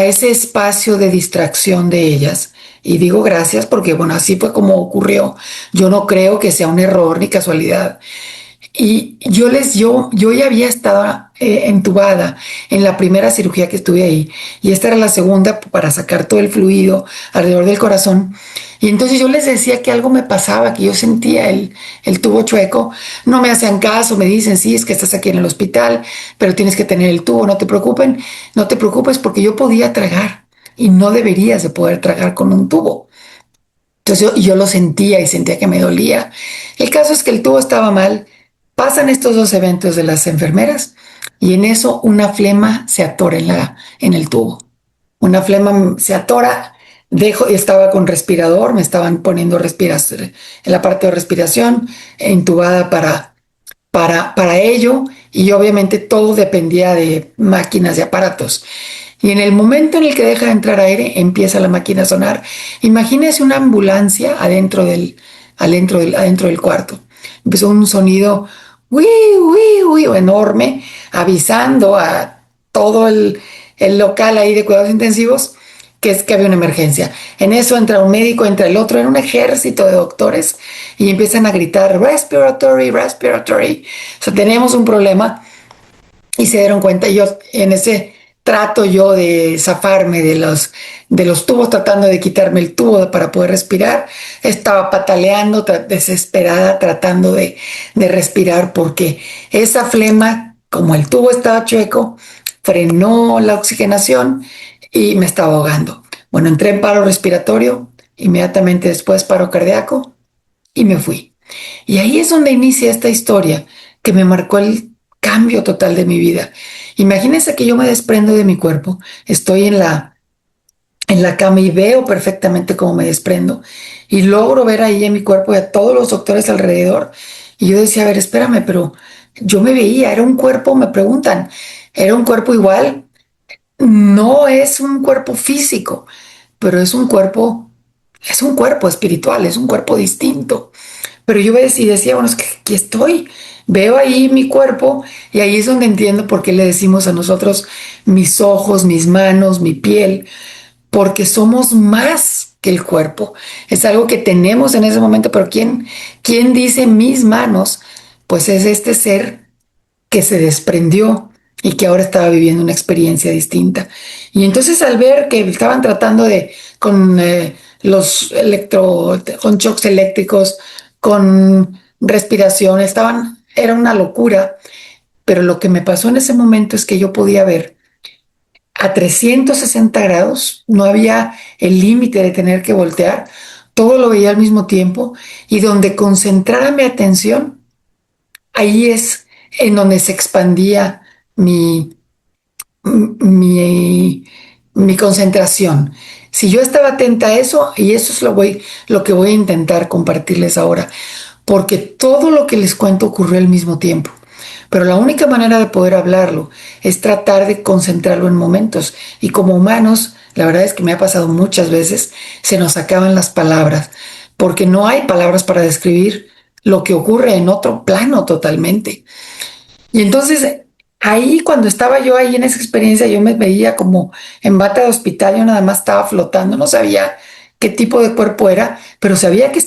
ese espacio de distracción de ellas, y digo gracias porque, bueno, así fue como ocurrió. Yo no creo que sea un error ni casualidad. Y yo ya había estado entubada en la primera cirugía que estuve ahí, y esta era la segunda para sacar todo el fluido alrededor del corazón. Y entonces yo les decía que algo me pasaba, que yo sentía el tubo chueco. No me hacían caso, me dicen, sí, es que estás aquí en el hospital, pero tienes que tener el tubo, no te preocupes, porque yo podía tragar y no deberías de poder tragar con un tubo. Entonces yo lo sentía y sentía que me dolía. El caso es que el tubo estaba mal. Pasan estos 2 eventos de las enfermeras y en eso una flema se atora en el tubo. Una flema se atora, estaba con respirador, me estaban poniendo respiración en la parte de respiración, intubada para ello, y obviamente todo dependía de máquinas y aparatos. Y en el momento en el que deja de entrar aire, empieza la máquina a sonar. Imagínese una ambulancia adentro del cuarto. Empezó un sonido uy, uy, uy, enorme, avisando a todo el local ahí de cuidados intensivos que es que había una emergencia. En eso entra un médico, entra el otro, era un ejército de doctores y empiezan a gritar respiratory, respiratory. O sea, tenemos un problema y se dieron cuenta. Yo en ese trato yo de zafarme de los tubos, tratando de quitarme el tubo para poder respirar, estaba pataleando, desesperada, tratando de respirar porque esa flema, como el tubo estaba chueco, frenó la oxigenación y me estaba ahogando. Bueno, entré en paro respiratorio, inmediatamente después paro cardíaco y me fui. Y ahí es donde inicia esta historia que me marcó el cambio total de mi vida. Imagínense que yo me desprendo de mi cuerpo, estoy en la cama y veo perfectamente cómo me desprendo y logro ver ahí en mi cuerpo y a todos los doctores alrededor. Y yo decía, a ver, espérame, pero yo me veía, era un cuerpo, me preguntan, era un cuerpo igual, no es un cuerpo físico, pero es un cuerpo espiritual, es un cuerpo distinto. Pero yo decía, bueno, es que aquí estoy, veo ahí mi cuerpo y ahí es donde entiendo por qué le decimos a nosotros mis ojos, mis manos, mi piel, porque somos más que el cuerpo. Es algo que tenemos en ese momento, pero ¿quién dice mis manos? Pues es este ser que se desprendió y que ahora estaba viviendo una experiencia distinta. Y entonces al ver que estaban tratando con con shocks eléctricos, con respiración, era una locura, pero lo que me pasó en ese momento es que yo podía ver a 360 grados, no había el límite de tener que voltear, todo lo veía al mismo tiempo y donde concentrara mi atención, ahí es en donde se expandía mi, mi concentración. Si yo estaba atenta a eso, y eso es lo que voy a intentar compartirles ahora, porque todo lo que les cuento ocurrió al mismo tiempo. Pero la única manera de poder hablarlo es tratar de concentrarlo en momentos. Y como humanos, la verdad es que me ha pasado muchas veces, se nos acaban las palabras, porque no hay palabras para describir lo que ocurre en otro plano totalmente. Y entonces, ahí cuando estaba yo ahí en esa experiencia, yo me veía como en bata de hospital, yo nada más estaba flotando, no sabía qué tipo de cuerpo era, pero sabía que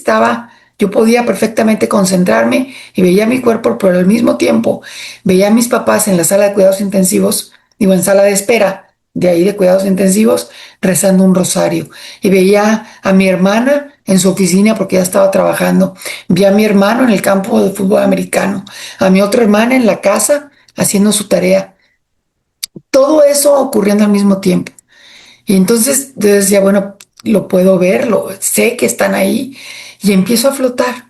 yo podía perfectamente concentrarme y veía mi cuerpo, pero al mismo tiempo veía a mis papás en la sala de cuidados intensivos, digo, en sala de espera, de ahí de cuidados intensivos, rezando un rosario. Y veía a mi hermana en su oficina porque ya estaba trabajando. Vi a mi hermano en el campo de fútbol americano, a mi otra hermana en la casa haciendo su tarea. Todo eso ocurriendo al mismo tiempo. Y entonces yo decía, bueno, lo puedo ver, sé que están ahí y empiezo a flotar.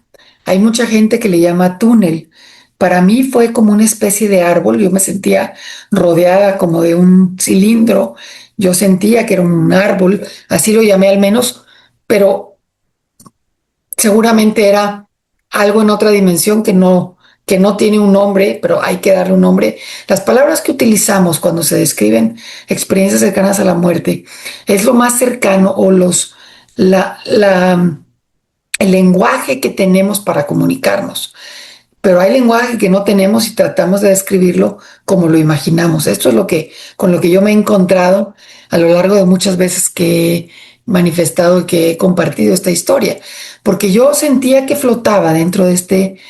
Hay mucha gente que le llama túnel. Para mí fue como una especie de árbol. Yo me sentía rodeada como de un cilindro. Yo sentía que era un árbol, así lo llamé al menos, pero seguramente era algo en otra dimensión que no tiene un nombre, pero hay que darle un nombre. Las palabras que utilizamos cuando se describen experiencias cercanas a la muerte es lo más cercano o el lenguaje que tenemos para comunicarnos. Pero hay lenguaje que no tenemos y tratamos de describirlo como lo imaginamos. Esto es con lo que yo me he encontrado a lo largo de muchas veces que he manifestado y que he compartido esta historia, porque yo sentía que flotaba dentro de este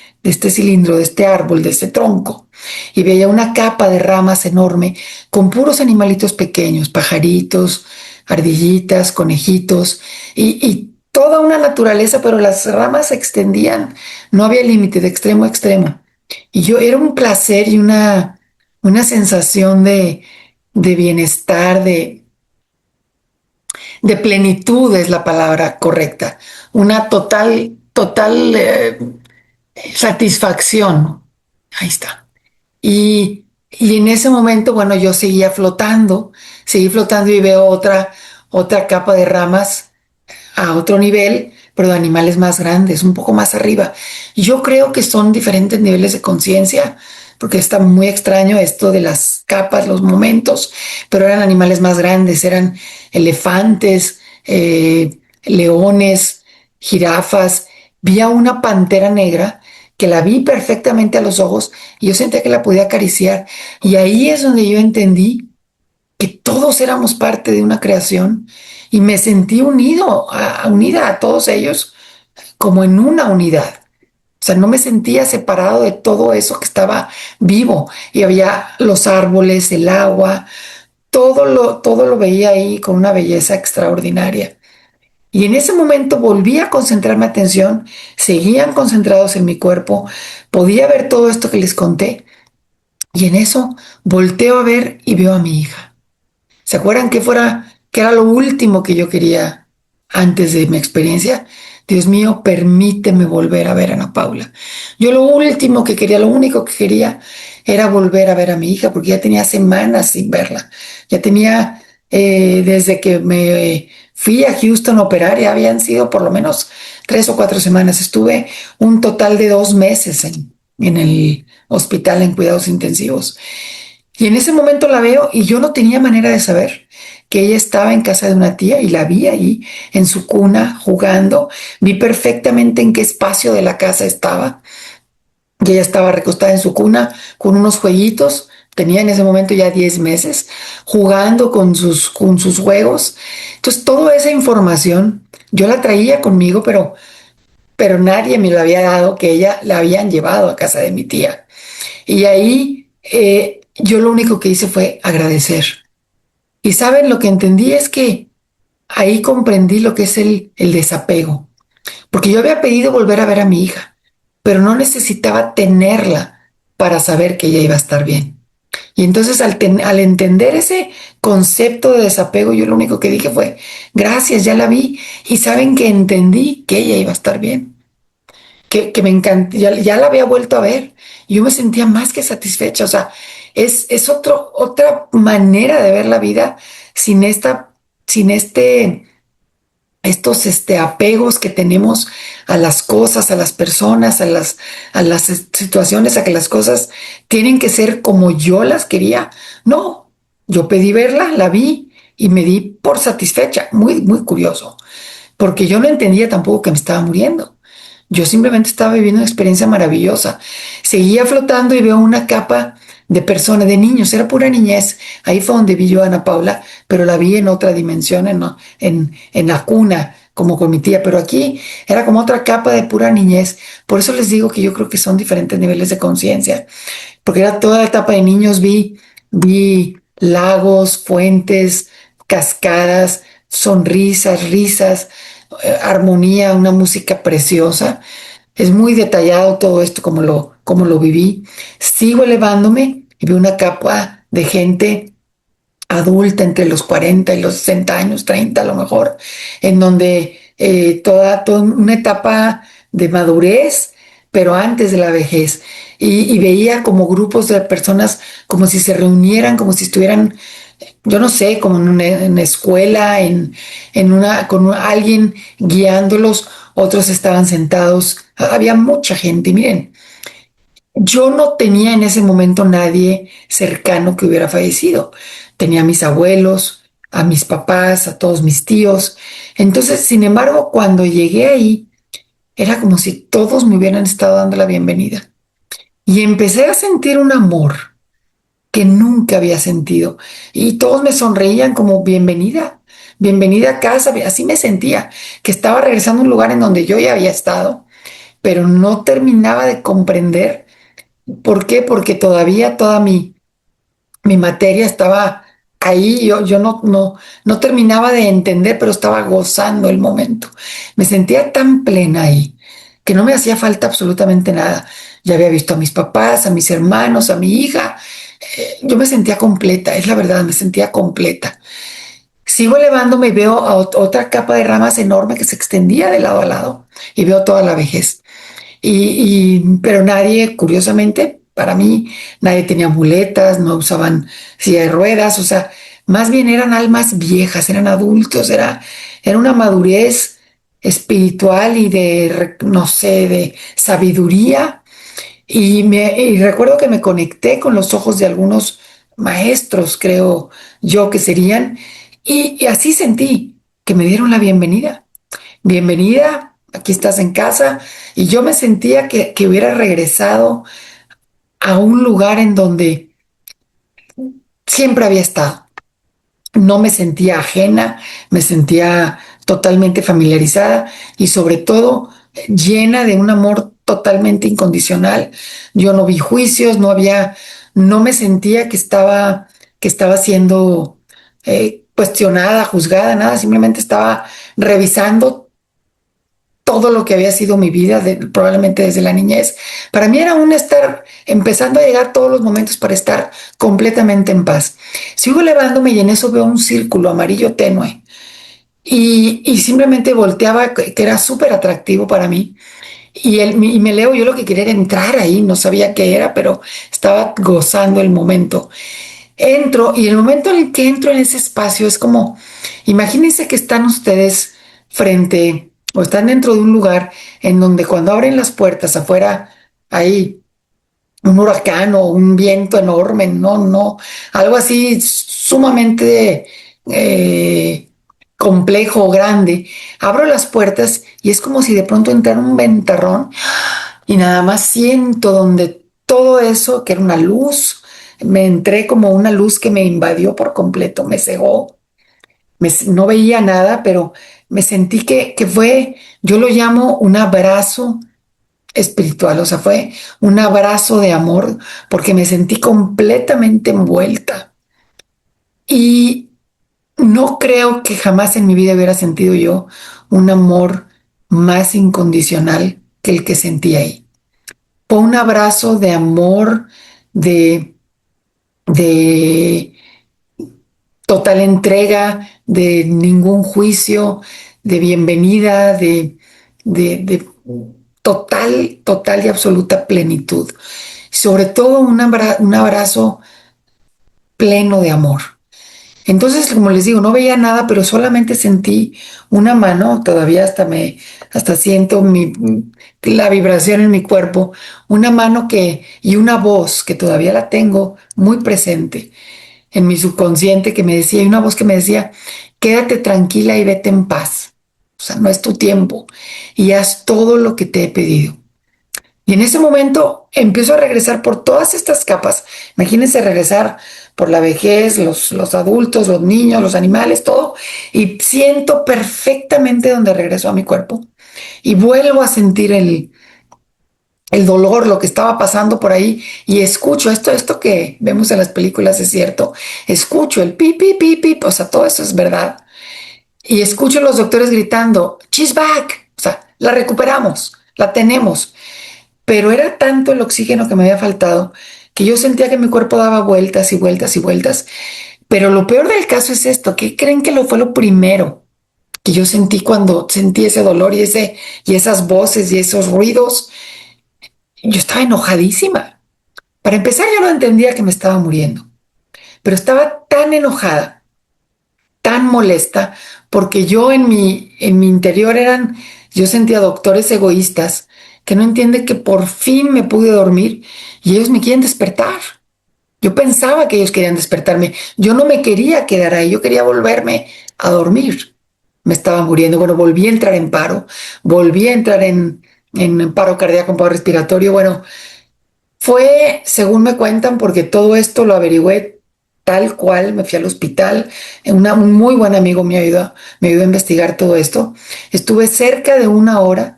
cilindro, de este árbol, de este tronco, y veía una capa de ramas enorme con puros animalitos pequeños, pajaritos, ardillitas, conejitos, y toda una naturaleza, pero las ramas se extendían, no había límite de extremo a extremo. Y era un placer y una sensación de bienestar, de plenitud es la palabra correcta, una total satisfacción. Ahí está. Y Y en ese momento, bueno, yo seguí flotando y veo otra capa de ramas a otro nivel, pero de animales más grandes, un poco más arriba. Y yo creo que son diferentes niveles de conciencia, porque está muy extraño esto de las capas, los momentos, pero eran animales más grandes, eran elefantes, leones, jirafas. Vi a una pantera negra que la vi perfectamente a los ojos y yo sentía que la podía acariciar. Y ahí es donde yo entendí que todos éramos parte de una creación y me sentí unida a todos ellos como en una unidad. O sea, no me sentía separado de todo eso que estaba vivo y había los árboles, el agua, todo lo veía ahí con una belleza extraordinaria. Y en ese momento volví a concentrar mi atención, seguían concentrados en mi cuerpo, podía ver todo esto que les conté y en eso volteo a ver y veo a mi hija. ¿Se acuerdan que era lo último que yo quería antes de mi experiencia? Dios mío, permíteme volver a ver a Ana Paula. Yo lo último que quería, lo único que quería era volver a ver a mi hija, porque ya tenía semanas sin verla. Ya tenía, desde que me fui a Houston a operar, ya habían sido por lo menos 3 o 4 semanas. Estuve un total de 2 meses en el hospital en cuidados intensivos. Y en ese momento la veo y yo no tenía manera de saber que ella estaba en casa de una tía y la vi ahí en su cuna jugando. Vi perfectamente en qué espacio de la casa estaba. Y ella estaba recostada en su cuna con unos jueguitos. Tenía en ese momento ya 10 meses jugando con sus juegos. Entonces, toda esa información yo la traía conmigo, pero nadie me lo había dado, que ella la habían llevado a casa de mi tía. Y ahí yo lo único que hice fue agradecer. Y saben, lo que entendí es que ahí comprendí lo que es el desapego. Porque yo había pedido volver a ver a mi hija, pero no necesitaba tenerla para saber que ella iba a estar bien. Y entonces al entender ese concepto de desapego, yo lo único que dije fue, gracias, ya la vi. Y saben que entendí que ella iba a estar bien, que me encantó, ya la había vuelto a ver y yo me sentía más que satisfecha. O sea, es otra manera de ver la vida sin sin estos apegos que tenemos a las cosas, a las personas, a las situaciones, a que las cosas tienen que ser como yo las quería. No, yo pedí verla, la vi y me di por satisfecha. Muy, muy curioso, porque yo no entendía tampoco que me estaba muriendo. Yo simplemente estaba viviendo una experiencia maravillosa. Seguía flotando y veo una capa de personas, de niños, era pura niñez. Ahí fue donde vi yo a Ana Paula, pero la vi en otra dimensión, en la cuna, como con mi tía, pero aquí era como otra capa de pura niñez. Por eso les digo que yo creo que son diferentes niveles de conciencia, porque era toda la etapa de niños, vi lagos, fuentes, cascadas, sonrisas, risas, armonía, una música preciosa. Es muy detallado todo esto como lo viví. Sigo elevándome y veo una capa de gente adulta entre los 40 y los 60 años, 30 a lo mejor, en donde toda una etapa de madurez, pero antes de la vejez. Y veía como grupos de personas como si se reunieran, como si estuvieran, yo no sé, como en una escuela, con alguien guiándolos, otros estaban sentados, había mucha gente. Y miren, yo no tenía en ese momento nadie cercano que hubiera fallecido. Tenía a mis abuelos, a mis papás, a todos mis tíos. Entonces, sin embargo, cuando llegué ahí, era como si todos me hubieran estado dando la bienvenida. Y empecé a sentir un amor que nunca había sentido. Y todos me sonreían como bienvenida, bienvenida a casa. Así me sentía, que estaba regresando a un lugar en donde yo ya había estado, pero no terminaba de comprender. ¿Por qué? Porque todavía toda mi materia estaba ahí. Yo no terminaba de entender, pero estaba gozando el momento. Me sentía tan plena ahí que no me hacía falta absolutamente nada. Ya había visto a mis papás, a mis hermanos, a mi hija. Yo me sentía completa, es la verdad, me sentía completa. Sigo elevándome y veo a otra capa de ramas enorme que se extendía de lado a lado y veo toda la vejez. Pero nadie, curiosamente, para mí nadie tenía muletas, no usaban silla de ruedas, o sea, más bien eran almas viejas, eran adultos, era una madurez espiritual y no sé, de sabiduría. Y recuerdo que me conecté con los ojos de algunos maestros, creo yo que serían, y así sentí que me dieron la bienvenida. Bienvenida, aquí estás en casa. Y yo me sentía que hubiera regresado a un lugar en donde siempre había estado. No me sentía ajena, me sentía totalmente familiarizada y sobre todo llena de un amor totalmente incondicional. Yo no vi juicios, no me sentía que estaba siendo cuestionada, juzgada, nada, simplemente estaba revisando todo lo que había sido mi vida, probablemente desde la niñez. Para mí era un estar empezando a llegar todos los momentos para estar completamente en paz. Sigo elevándome y en eso veo un círculo amarillo tenue y simplemente volteaba, que era súper atractivo para mí. Y me leo, yo lo que quería era entrar ahí, no sabía qué era, pero estaba gozando el momento. Entro y el momento en el que entro en ese espacio es como, imagínense que están ustedes frente o están dentro de un lugar en donde cuando abren las puertas afuera hay un huracán o un viento enorme, no, algo así sumamente complejo, grande. Abro las puertas y es como si de pronto entrara un ventarrón y nada más siento donde todo eso, que era una luz, me entré como una luz que me invadió por completo, me cegó, no veía nada, pero me sentí que fue, yo lo llamo un abrazo espiritual, o sea, fue un abrazo de amor porque me sentí completamente envuelta. Y no creo que jamás en mi vida hubiera sentido yo un amor más incondicional que el que sentí ahí. Fue un abrazo de amor, de, de total entrega, de ningún juicio, de bienvenida, de total y absoluta plenitud. Sobre todo un abrazo pleno de amor. Entonces, como les digo, no veía nada, pero solamente sentí una mano, todavía hasta siento la vibración en mi cuerpo, una mano y una voz que todavía la tengo muy presente en mi subconsciente que me decía, y una voz que me decía, quédate tranquila y vete en paz. O sea, no es tu tiempo y haz todo lo que te he pedido. Y en ese momento empiezo a regresar por todas estas capas. Imagínense regresar por la vejez, los adultos, los niños, los animales, todo. Y siento perfectamente donde regreso a mi cuerpo. Y vuelvo a sentir el dolor, lo que estaba pasando por ahí. Y escucho esto que vemos en las películas, es cierto. Escucho el pip, pip, pip, pip. O sea, todo eso es verdad. Y escucho a los doctores gritando, she's back. O sea, la recuperamos, la tenemos. Pero era tanto el oxígeno que me había faltado que yo sentía que mi cuerpo daba vueltas y vueltas y vueltas. Pero lo peor del caso es esto, ¿qué creen que fue lo primero que yo sentí cuando sentí ese dolor y esas voces y esos ruidos? Yo estaba enojadísima. Para empezar, yo no entendía que me estaba muriendo, pero estaba tan enojada, tan molesta, porque yo en mi interior yo sentía doctores egoístas que no entienden que por fin me pude dormir y ellos me quieren despertar. Yo pensaba que ellos querían despertarme. Yo no me quería quedar ahí, yo quería volverme a dormir. Me estaba muriendo. Bueno, volví a entrar en paro, volví a entrar en paro cardíaco, en paro respiratorio. Bueno, fue, según me cuentan, porque todo esto lo averigüé tal cual, me fui al hospital, un muy buen amigo me ayudó a investigar todo esto. Estuve cerca de una hora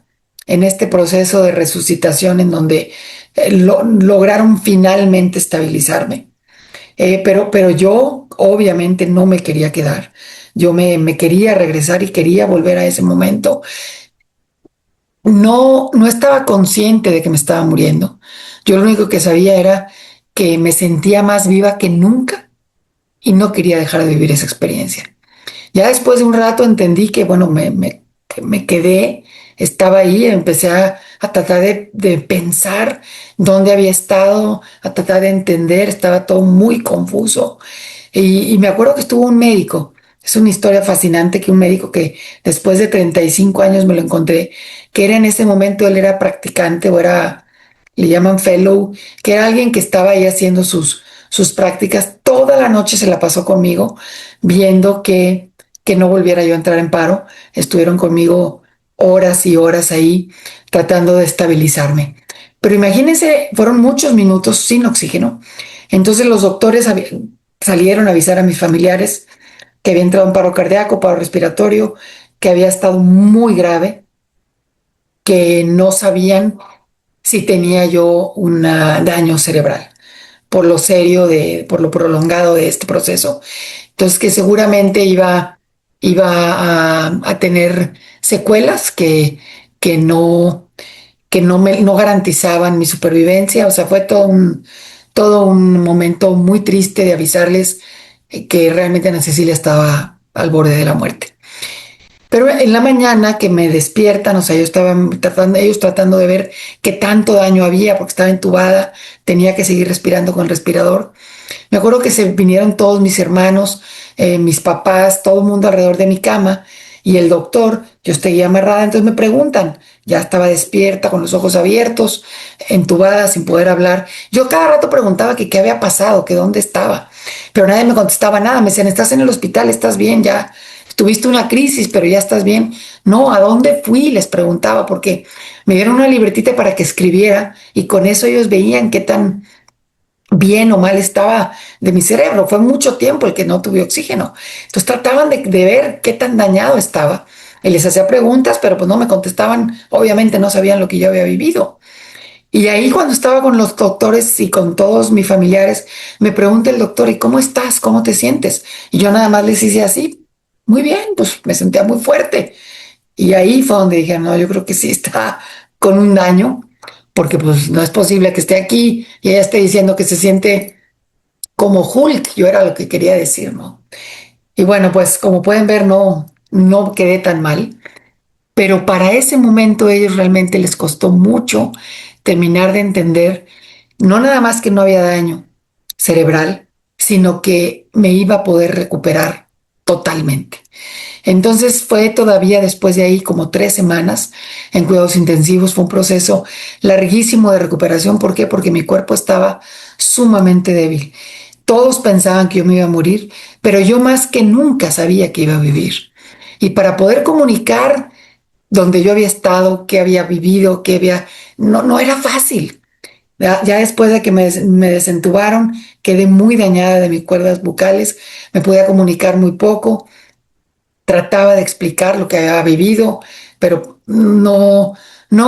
en este proceso de resucitación en donde lograron finalmente estabilizarme. Pero yo obviamente no me quería quedar. Yo me quería regresar y quería volver a ese momento. No estaba consciente de que me estaba muriendo. Yo lo único que sabía era que me sentía más viva que nunca y no quería dejar de vivir esa experiencia. Ya después de un rato entendí que, bueno, que me quedé, estaba ahí, empecé a a tratar de pensar dónde había estado, a tratar de entender, estaba todo muy confuso. Y me acuerdo que estuvo un médico, es una historia fascinante que un médico que después de 35 años me lo encontré, que era en ese momento, él era practicante o era, le llaman fellow, que era alguien que estaba ahí haciendo sus prácticas, toda la noche se la pasó conmigo, viendo que no volviera yo a entrar en paro, estuvieron conmigo horas y horas ahí tratando de estabilizarme. Pero imagínense, fueron muchos minutos sin oxígeno. Entonces los doctores salieron a avisar a mis familiares que había entrado en paro cardíaco, paro respiratorio, que había estado muy grave, que no sabían si tenía yo un daño cerebral por lo serio por lo prolongado de este proceso. Entonces que seguramente iba a tener secuelas que no garantizaban mi supervivencia. O sea, fue todo un momento muy triste de avisarles que realmente Ana Cecilia estaba al borde de la muerte. Pero en la mañana que me despiertan, o sea, yo estaba ellos tratando de ver qué tanto daño había porque estaba entubada, tenía que seguir respirando con el respirador. Me acuerdo que se vinieron todos mis hermanos, mis papás, todo el mundo alrededor de mi cama y el doctor, yo seguía amarrada, entonces me preguntan, ya estaba despierta, con los ojos abiertos, entubada, sin poder hablar. Yo cada rato preguntaba que qué había pasado, que dónde estaba, pero nadie me contestaba nada. Me decían, estás en el hospital, estás bien, ya tuviste una crisis, pero ya estás bien. No, ¿a dónde fui? Les preguntaba, porque me dieron una libretita para que escribiera y con eso ellos veían qué tan bien o mal estaba de mi cerebro. Fue mucho tiempo el que no tuve oxígeno. Entonces trataban de ver qué tan dañado estaba. Y les hacía preguntas, pero pues no me contestaban. Obviamente no sabían lo que yo había vivido. Y ahí cuando estaba con los doctores y con todos mis familiares, me pregunta el doctor, ¿y cómo estás? ¿Cómo te sientes? Y yo nada más les hice así, muy bien, pues me sentía muy fuerte. Y ahí fue donde dije, no, yo creo que sí está con un daño, porque pues no es posible que esté aquí y ella esté diciendo que se siente como Hulk. Yo era lo que quería decir, ¿no? Y bueno, pues como pueden ver, no quedé tan mal, pero para ese momento a ellos realmente les costó mucho terminar de entender, no nada más que no había daño cerebral, sino que me iba a poder recuperar totalmente. Entonces fue todavía después de ahí como 3 semanas en cuidados intensivos. Fue un proceso larguísimo de recuperación. ¿Por qué? Porque mi cuerpo estaba sumamente débil. Todos pensaban que yo me iba a morir, pero yo más que nunca sabía que iba a vivir. Y para poder comunicar donde yo había estado, qué había vivido, no era fácil. Ya después de que me desentubaron, quedé muy dañada de mis cuerdas vocales, me podía comunicar muy poco, trataba de explicar lo que había vivido, pero no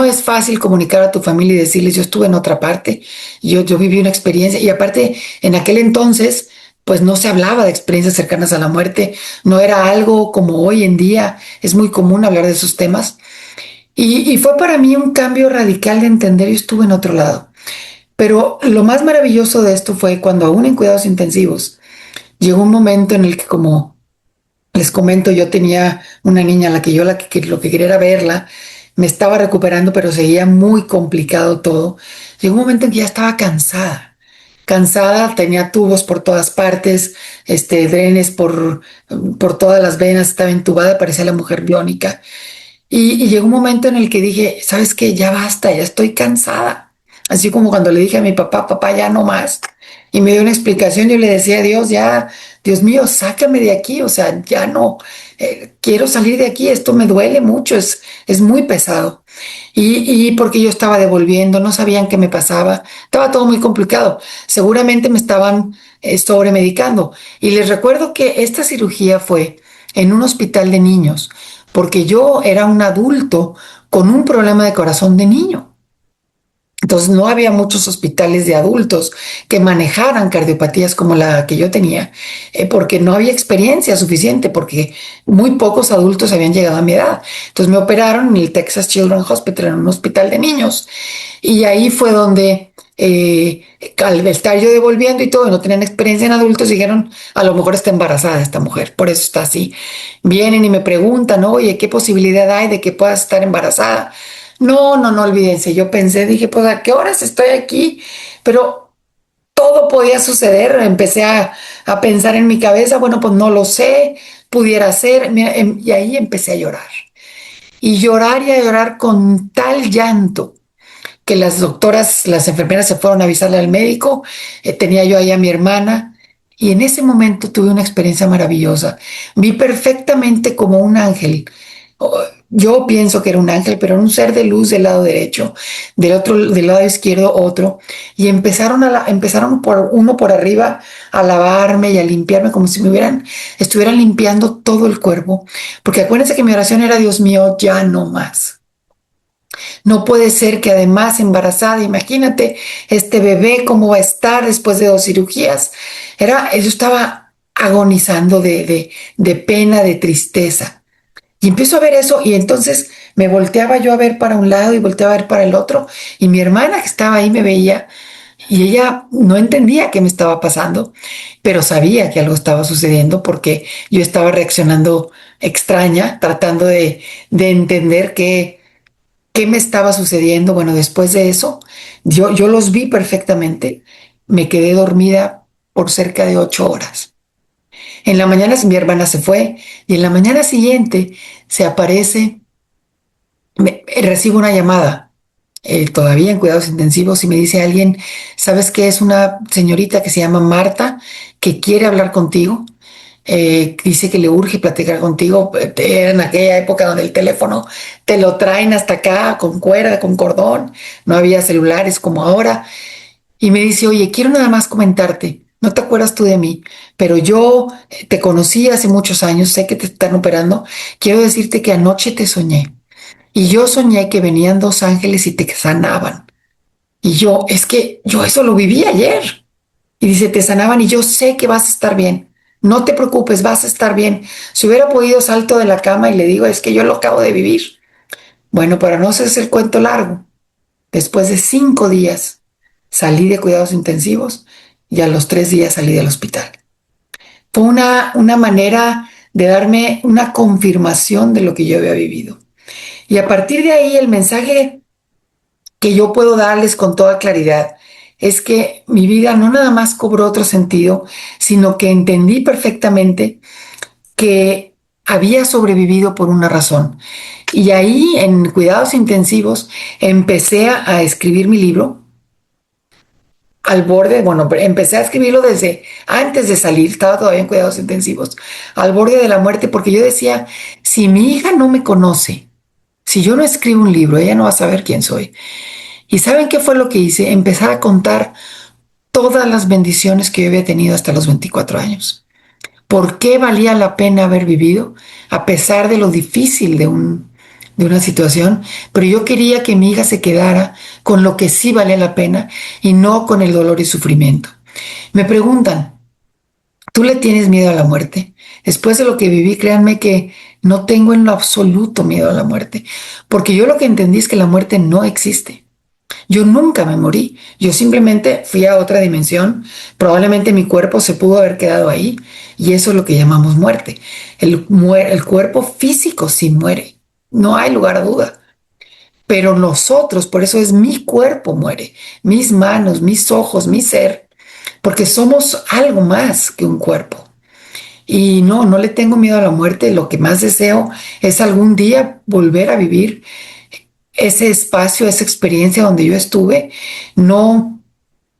es fácil comunicar a tu familia y decirles, yo estuve en otra parte, yo viví una experiencia, y aparte, en aquel entonces, pues no se hablaba de experiencias cercanas a la muerte, no era algo como hoy en día, es muy común hablar de esos temas. Y fue para mí un cambio radical de entender, yo estuve en otro lado. Pero lo más maravilloso de esto fue cuando aún en cuidados intensivos, llegó un momento en el que, como les comento, yo tenía una niña a la que yo lo que quería era verla, me estaba recuperando, pero seguía muy complicado todo. Llegó un momento en que ya estaba cansada, tenía tubos por todas partes, drenes por todas las venas, estaba entubada, parecía la mujer biónica. Y llegó un momento en el que dije, ¿sabes qué? Ya basta, ya estoy cansada. Así como cuando le dije a mi papá, papá, ya no más. Y me dio una explicación, yo le decía a Dios, ya, Dios mío, sácame de aquí, o sea, ya no, quiero salir de aquí, esto me duele mucho, es muy pesado. Y porque yo estaba devolviendo, no sabían qué me pasaba, estaba todo muy complicado. Seguramente me estaban sobremedicando. Y les recuerdo que esta cirugía fue en un hospital de niños, porque yo era un adulto con un problema de corazón de niño. Entonces no había muchos hospitales de adultos que manejaran cardiopatías como la que yo tenía, porque no había experiencia suficiente, porque muy pocos adultos habían llegado a mi edad. Entonces me operaron en el Texas Children's Hospital, en un hospital de niños, y ahí fue donde al estar yo devolviendo y todo, no tenían experiencia en adultos, dijeron, a lo mejor está embarazada esta mujer, por eso está así. Vienen y me preguntan, oye, ¿qué posibilidad hay de que puedas estar embarazada? No, no, no, olvídense. Yo pensé, dije, pues ¿a qué horas estoy aquí? Pero todo podía suceder. Empecé a pensar en mi cabeza, bueno, pues no lo sé, pudiera ser. Mira, y ahí empecé a llorar. Y a llorar con tal llanto que las doctoras, las enfermeras se fueron a avisarle al médico. Tenía yo ahí a mi hermana. Y en ese momento tuve una experiencia maravillosa. Vi perfectamente como un ángel. Oh, yo pienso que era un ángel, pero era un ser de luz del lado derecho, del otro, del lado izquierdo otro, y empezaron por uno por arriba a lavarme y a limpiarme como si estuvieran limpiando todo el cuerpo, porque acuérdense que mi oración era, Dios mío, ya no más. No puede ser que además embarazada, imagínate, este bebé cómo va a estar después de 2 cirugías. Yo estaba agonizando de pena, de tristeza. Y empiezo a ver eso y entonces me volteaba yo a ver para un lado y volteaba a ver para el otro y mi hermana que estaba ahí me veía y ella no entendía qué me estaba pasando, pero sabía que algo estaba sucediendo porque yo estaba reaccionando extraña, tratando de entender qué me estaba sucediendo. Bueno, después de eso, yo los vi perfectamente. Me quedé dormida por cerca de 8 horas. En la mañana mi hermana se fue y en la mañana siguiente se aparece, recibo una llamada, todavía en cuidados intensivos y me dice alguien, ¿sabes qué? Es una señorita que se llama Marta que quiere hablar contigo. Dice que le urge platicar contigo. Era en aquella época donde el teléfono te lo traen hasta acá con cuerda, con cordón, no había celulares como ahora. Y me dice, oye, quiero nada más comentarte, no te acuerdas tú de mí, pero yo te conocí hace muchos años, sé que te están operando, quiero decirte que anoche te soñé. Y yo soñé que venían 2 ángeles y te sanaban. Y yo, es que yo eso lo viví ayer. Y dice, te sanaban y yo sé que vas a estar bien. No te preocupes, vas a estar bien. Si hubiera podido, salto de la cama y le digo, es que yo lo acabo de vivir. Bueno, para no hacerse el cuento largo, después de 5 días salí de cuidados intensivos y a los 3 días salí del hospital. Fue una manera de darme una confirmación de lo que yo había vivido. Y a partir de ahí el mensaje que yo puedo darles con toda claridad es que mi vida no nada más cobró otro sentido, sino que entendí perfectamente que había sobrevivido por una razón. Y ahí en cuidados intensivos empecé a escribir mi libro al borde, bueno, empecé a escribirlo desde antes de salir, estaba todavía en cuidados intensivos, al borde de la muerte, porque yo decía, si mi hija no me conoce, si yo no escribo un libro, ella no va a saber quién soy. ¿Y saben qué fue lo que hice? Empezar a contar todas las bendiciones que yo había tenido hasta los 24 años. ¿Por qué valía la pena haber vivido a pesar de lo difícil de una situación? Pero yo quería que mi hija se quedara con lo que sí vale la pena y no con el dolor y sufrimiento. Me preguntan, ¿tú le tienes miedo a la muerte? Después de lo que viví, créanme que no tengo en lo absoluto miedo a la muerte, porque yo lo que entendí es que la muerte no existe. Yo nunca me morí, yo simplemente fui a otra dimensión, probablemente mi cuerpo se pudo haber quedado ahí y eso es lo que llamamos muerte. El cuerpo físico sí muere, no hay lugar a duda, pero nosotros, por eso es mi cuerpo muere, mis manos, mis ojos, mi ser, porque somos algo más que un cuerpo. Y no, no le tengo miedo a la muerte, lo que más deseo es algún día volver a vivir ese espacio, esa experiencia donde yo estuve. No,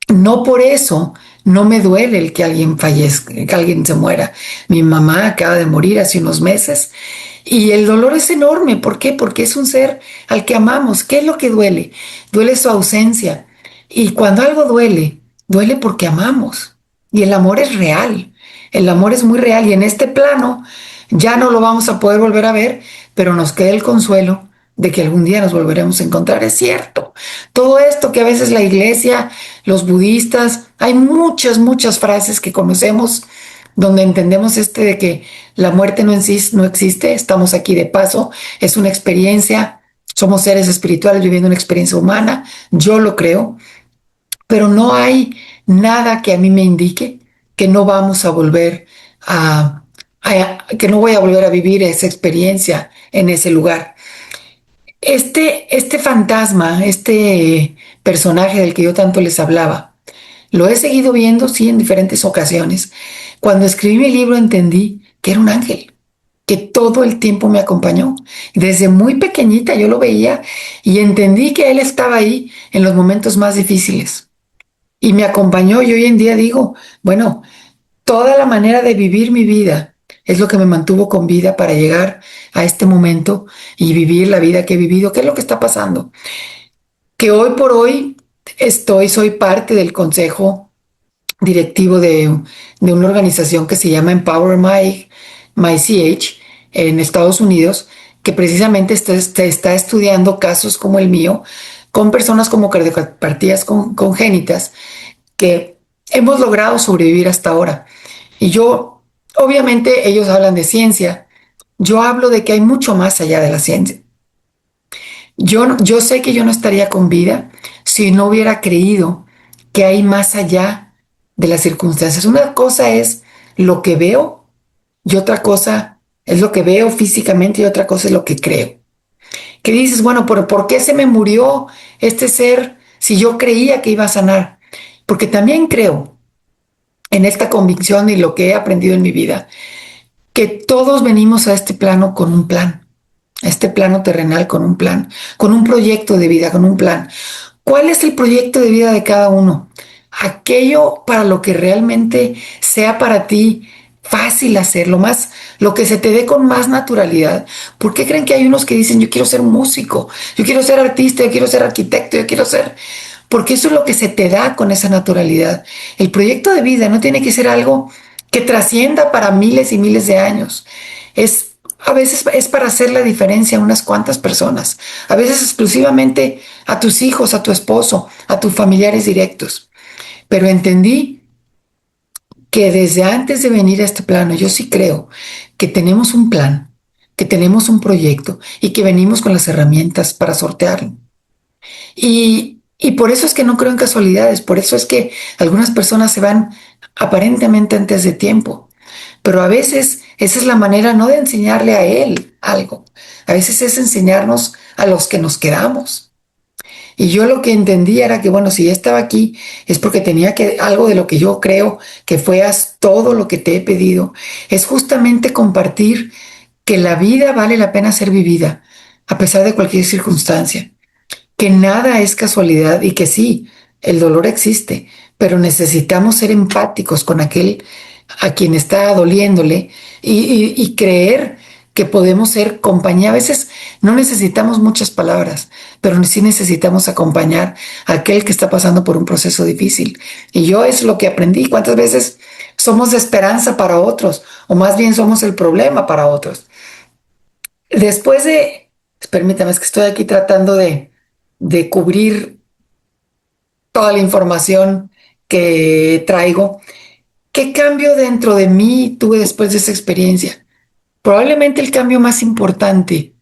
no por eso no me duele el que alguien fallezca, que alguien se muera. Mi mamá acaba de morir hace unos meses y el dolor es enorme. ¿Por qué? Porque es un ser al que amamos. ¿Qué es lo que duele? Duele su ausencia. Y cuando algo duele, duele porque amamos. Y el amor es real. El amor es muy real y en este plano ya no lo vamos a poder volver a ver, pero nos queda el consuelo de que algún día nos volveremos a encontrar. Es cierto. Todo esto que a veces la iglesia, los budistas, hay muchas, muchas frases que conocemos donde entendemos de que la muerte no existe, estamos aquí de paso, es una experiencia, somos seres espirituales viviendo una experiencia humana, yo lo creo, pero no hay nada que a mí me indique que no vamos a volver que no voy a volver a vivir esa experiencia en ese lugar. Este fantasma, este personaje del que yo tanto les hablaba, lo he seguido viendo, sí, en diferentes ocasiones. Cuando escribí mi libro entendí que era un ángel, que todo el tiempo me acompañó. Desde muy pequeñita yo lo veía y entendí que él estaba ahí en los momentos más difíciles. Y me acompañó y hoy en día digo, bueno, toda la manera de vivir mi vida es lo que me mantuvo con vida para llegar a este momento y vivir la vida que he vivido. ¿Qué es lo que está pasando? Que hoy por hoy soy parte del consejo directivo de una organización que se llama Empower My CH en Estados Unidos, que precisamente está estudiando casos como el mío, con personas como cardiopatías congénitas, que hemos logrado sobrevivir hasta ahora. Y yo, obviamente ellos hablan de ciencia, yo hablo de que hay mucho más allá de la ciencia. Yo sé que yo no estaría con vida si no hubiera creído que hay más allá de las circunstancias. Una cosa es lo que veo y otra cosa es lo que veo físicamente y otra cosa es lo que creo. Que dices, bueno, pero ¿por qué se me murió este ser si yo creía que iba a sanar? Porque también creo en esta convicción y lo que he aprendido en mi vida, que todos venimos a este plano con un plan, a este plano terrenal con un plan, con un proyecto de vida, con un plan. ¿Cuál es el proyecto de vida de cada uno? Aquello para lo que realmente sea para ti fácil hacer, lo que se te dé con más naturalidad. ¿Por qué creen que hay unos que dicen, yo quiero ser músico, yo quiero ser artista, yo quiero ser arquitecto, yo quiero ser... Porque eso es lo que se te da con esa naturalidad. El proyecto de vida no tiene que ser algo que trascienda para miles y miles de años. A veces es para hacer la diferencia a unas cuantas personas, a veces exclusivamente a tus hijos, a tu esposo, a tus familiares directos. Pero entendí que desde antes de venir a este plano, yo sí creo que tenemos un plan, que tenemos un proyecto y que venimos con las herramientas para sortearlo. Y por eso es que no creo en casualidades, por eso es que algunas personas se van aparentemente antes de tiempo. Pero a veces esa es la manera no de enseñarle a él algo, a veces es enseñarnos a los que nos quedamos. Y yo lo que entendí era que, bueno, si ya estaba aquí es porque tenía que, algo de lo que yo creo que fue haz todo lo que te he pedido, es justamente compartir que la vida vale la pena ser vivida, a pesar de cualquier circunstancia, que nada es casualidad y que sí, el dolor existe, pero necesitamos ser empáticos con aquel a quien está doliéndole y creer que podemos ser compañía. A veces no necesitamos muchas palabras, pero sí necesitamos acompañar a aquel que está pasando por un proceso difícil. Y yo es lo que aprendí. ¿Cuántas veces somos de esperanza para otros? O más bien somos el problema para otros. Después de, permítame, es que estoy aquí tratando de cubrir toda la información que traigo. ¿Qué cambio dentro de mí tuve después de esa experiencia? Probablemente el cambio más importante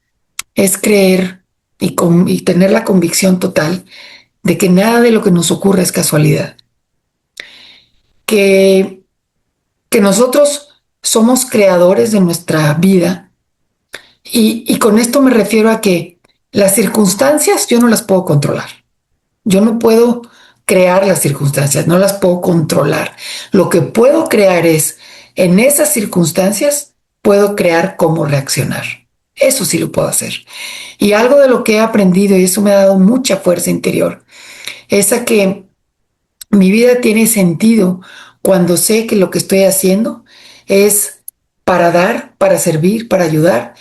es creer y tener la convicción total de que nada de lo que nos ocurre es casualidad. Que, que nosotros somos creadores de nuestra vida. Y con esto me refiero a que las circunstancias yo no las puedo controlar. Yo no puedo crear las circunstancias, no las puedo controlar. Lo que puedo crear es, en esas circunstancias, puedo crear cómo reaccionar. Eso sí lo puedo hacer. Y algo de lo que he aprendido, y eso me ha dado mucha fuerza interior, es a que mi vida tiene sentido cuando sé que lo que estoy haciendo es para dar, para servir, para ayudar,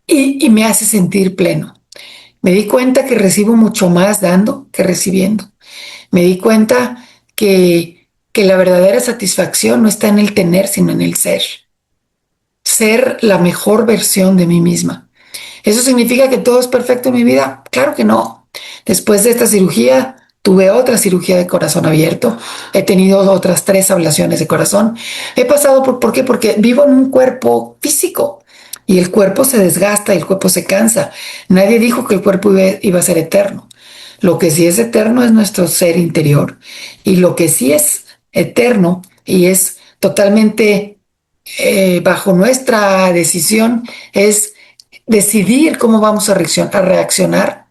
y me hace sentir pleno. Me di cuenta que recibo mucho más dando que recibiendo. Me di cuenta que la verdadera satisfacción no está en el tener, sino en el ser. Ser la mejor versión de mí misma. ¿Eso significa que todo es perfecto en mi vida? Claro que no. Después de esta cirugía, tuve otra cirugía de corazón abierto. He tenido otras 3 ablaciones de corazón. He pasado ¿por qué? Porque vivo en un cuerpo físico y el cuerpo se desgasta y el cuerpo se cansa. Nadie dijo que el cuerpo iba a ser eterno. Lo que sí es eterno es nuestro ser interior. Y lo que sí es eterno y es totalmente bajo nuestra decisión es decidir cómo vamos a reaccionar,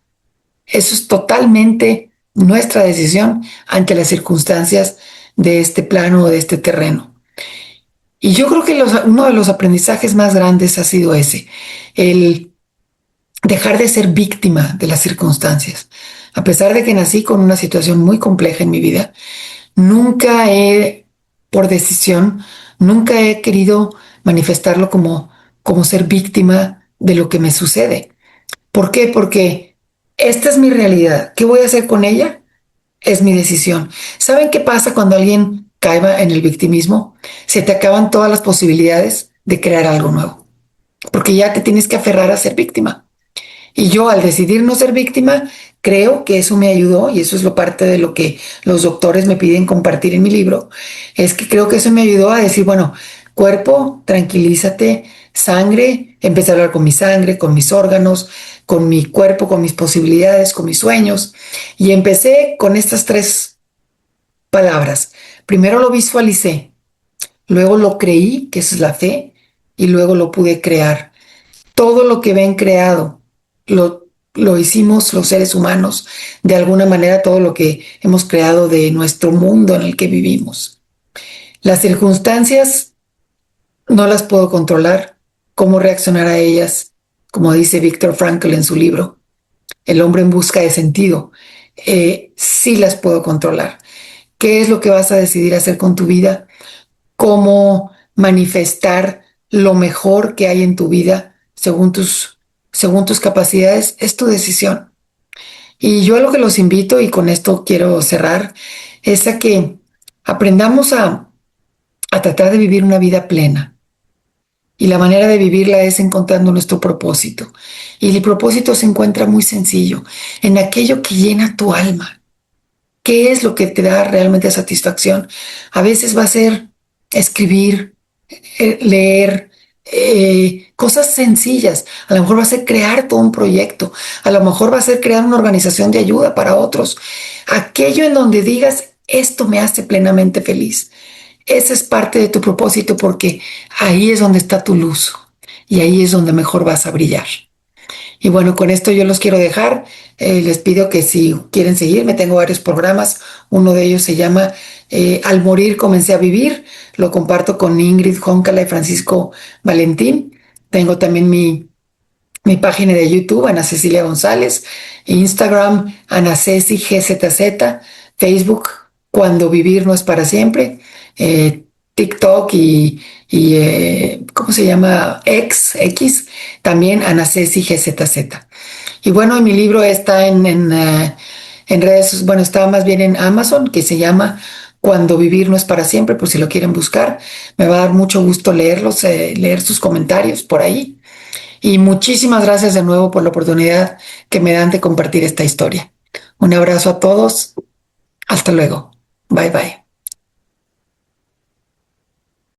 eso es totalmente nuestra decisión ante las circunstancias de este plano o de este terreno. Y yo creo que uno de los aprendizajes más grandes ha sido ese, el dejar de ser víctima de las circunstancias. A pesar de que nací con una situación muy compleja en mi vida, nunca por decisión, nunca he querido manifestarlo como ser víctima de lo que me sucede. ¿Por qué? Porque esta es mi realidad. ¿Qué voy a hacer con ella? Es mi decisión. ¿Saben qué pasa cuando alguien cae en el victimismo? Se te acaban todas las posibilidades de crear algo nuevo, porque ya te tienes que aferrar a ser víctima. Y yo, al decidir no ser víctima, creo que eso me ayudó, y eso es lo parte de lo que los doctores me piden compartir en mi libro, es que creo que eso me ayudó a decir, bueno, cuerpo, tranquilízate, sangre, empecé a hablar con mi sangre, con mis órganos, con mi cuerpo, con mis posibilidades, con mis sueños, y empecé con estas tres palabras. Primero lo visualicé, luego lo creí, que esa es la fe, y luego lo pude crear. Todo lo que ven creado lo hicimos los seres humanos, de alguna manera todo lo que hemos creado de nuestro mundo en el que vivimos. Las circunstancias no las puedo controlar, cómo reaccionar a ellas, como dice Viktor Frankl en su libro, El hombre en busca de sentido, sí las puedo controlar. ¿Qué es lo que vas a decidir hacer con tu vida? ¿Cómo manifestar lo mejor que hay en tu vida según tus capacidades? Es tu decisión. Y yo a lo que los invito, y con esto quiero cerrar, es a que aprendamos a tratar de vivir una vida plena. Y la manera de vivirla es encontrando nuestro propósito. Y el propósito se encuentra muy sencillo, en aquello que llena tu alma. ¿Qué es lo que te da realmente satisfacción? A veces va a ser escribir, leer, cosas sencillas. A lo mejor va a ser crear todo un proyecto. A lo mejor va a ser crear una organización de ayuda para otros. Aquello en donde digas, esto me hace plenamente feliz. Esa es parte de tu propósito, porque ahí es donde está tu luz y ahí es donde mejor vas a brillar. Y bueno, con esto yo los quiero dejar. Les pido que si quieren seguirme, tengo varios programas. Uno de ellos se llama Al morir comencé a vivir. Lo comparto con Ingrid Jóncala y Francisco Valentín. Tengo también mi página de YouTube, Ana Cecilia González, Instagram, Ana Ceci GZZ, Facebook, Cuando vivir no es para siempre, TikTok y ¿cómo se llama? X, también Ana Ceci GZZ. Y bueno, mi libro está en redes, bueno, está más bien en Amazon, que se llama Cuando vivir no es para siempre, por si lo quieren buscar. Me va a dar mucho gusto leerlos, leer sus comentarios por ahí. Y muchísimas gracias de nuevo por la oportunidad que me dan de compartir esta historia. Un abrazo a todos. Hasta luego. Bye bye.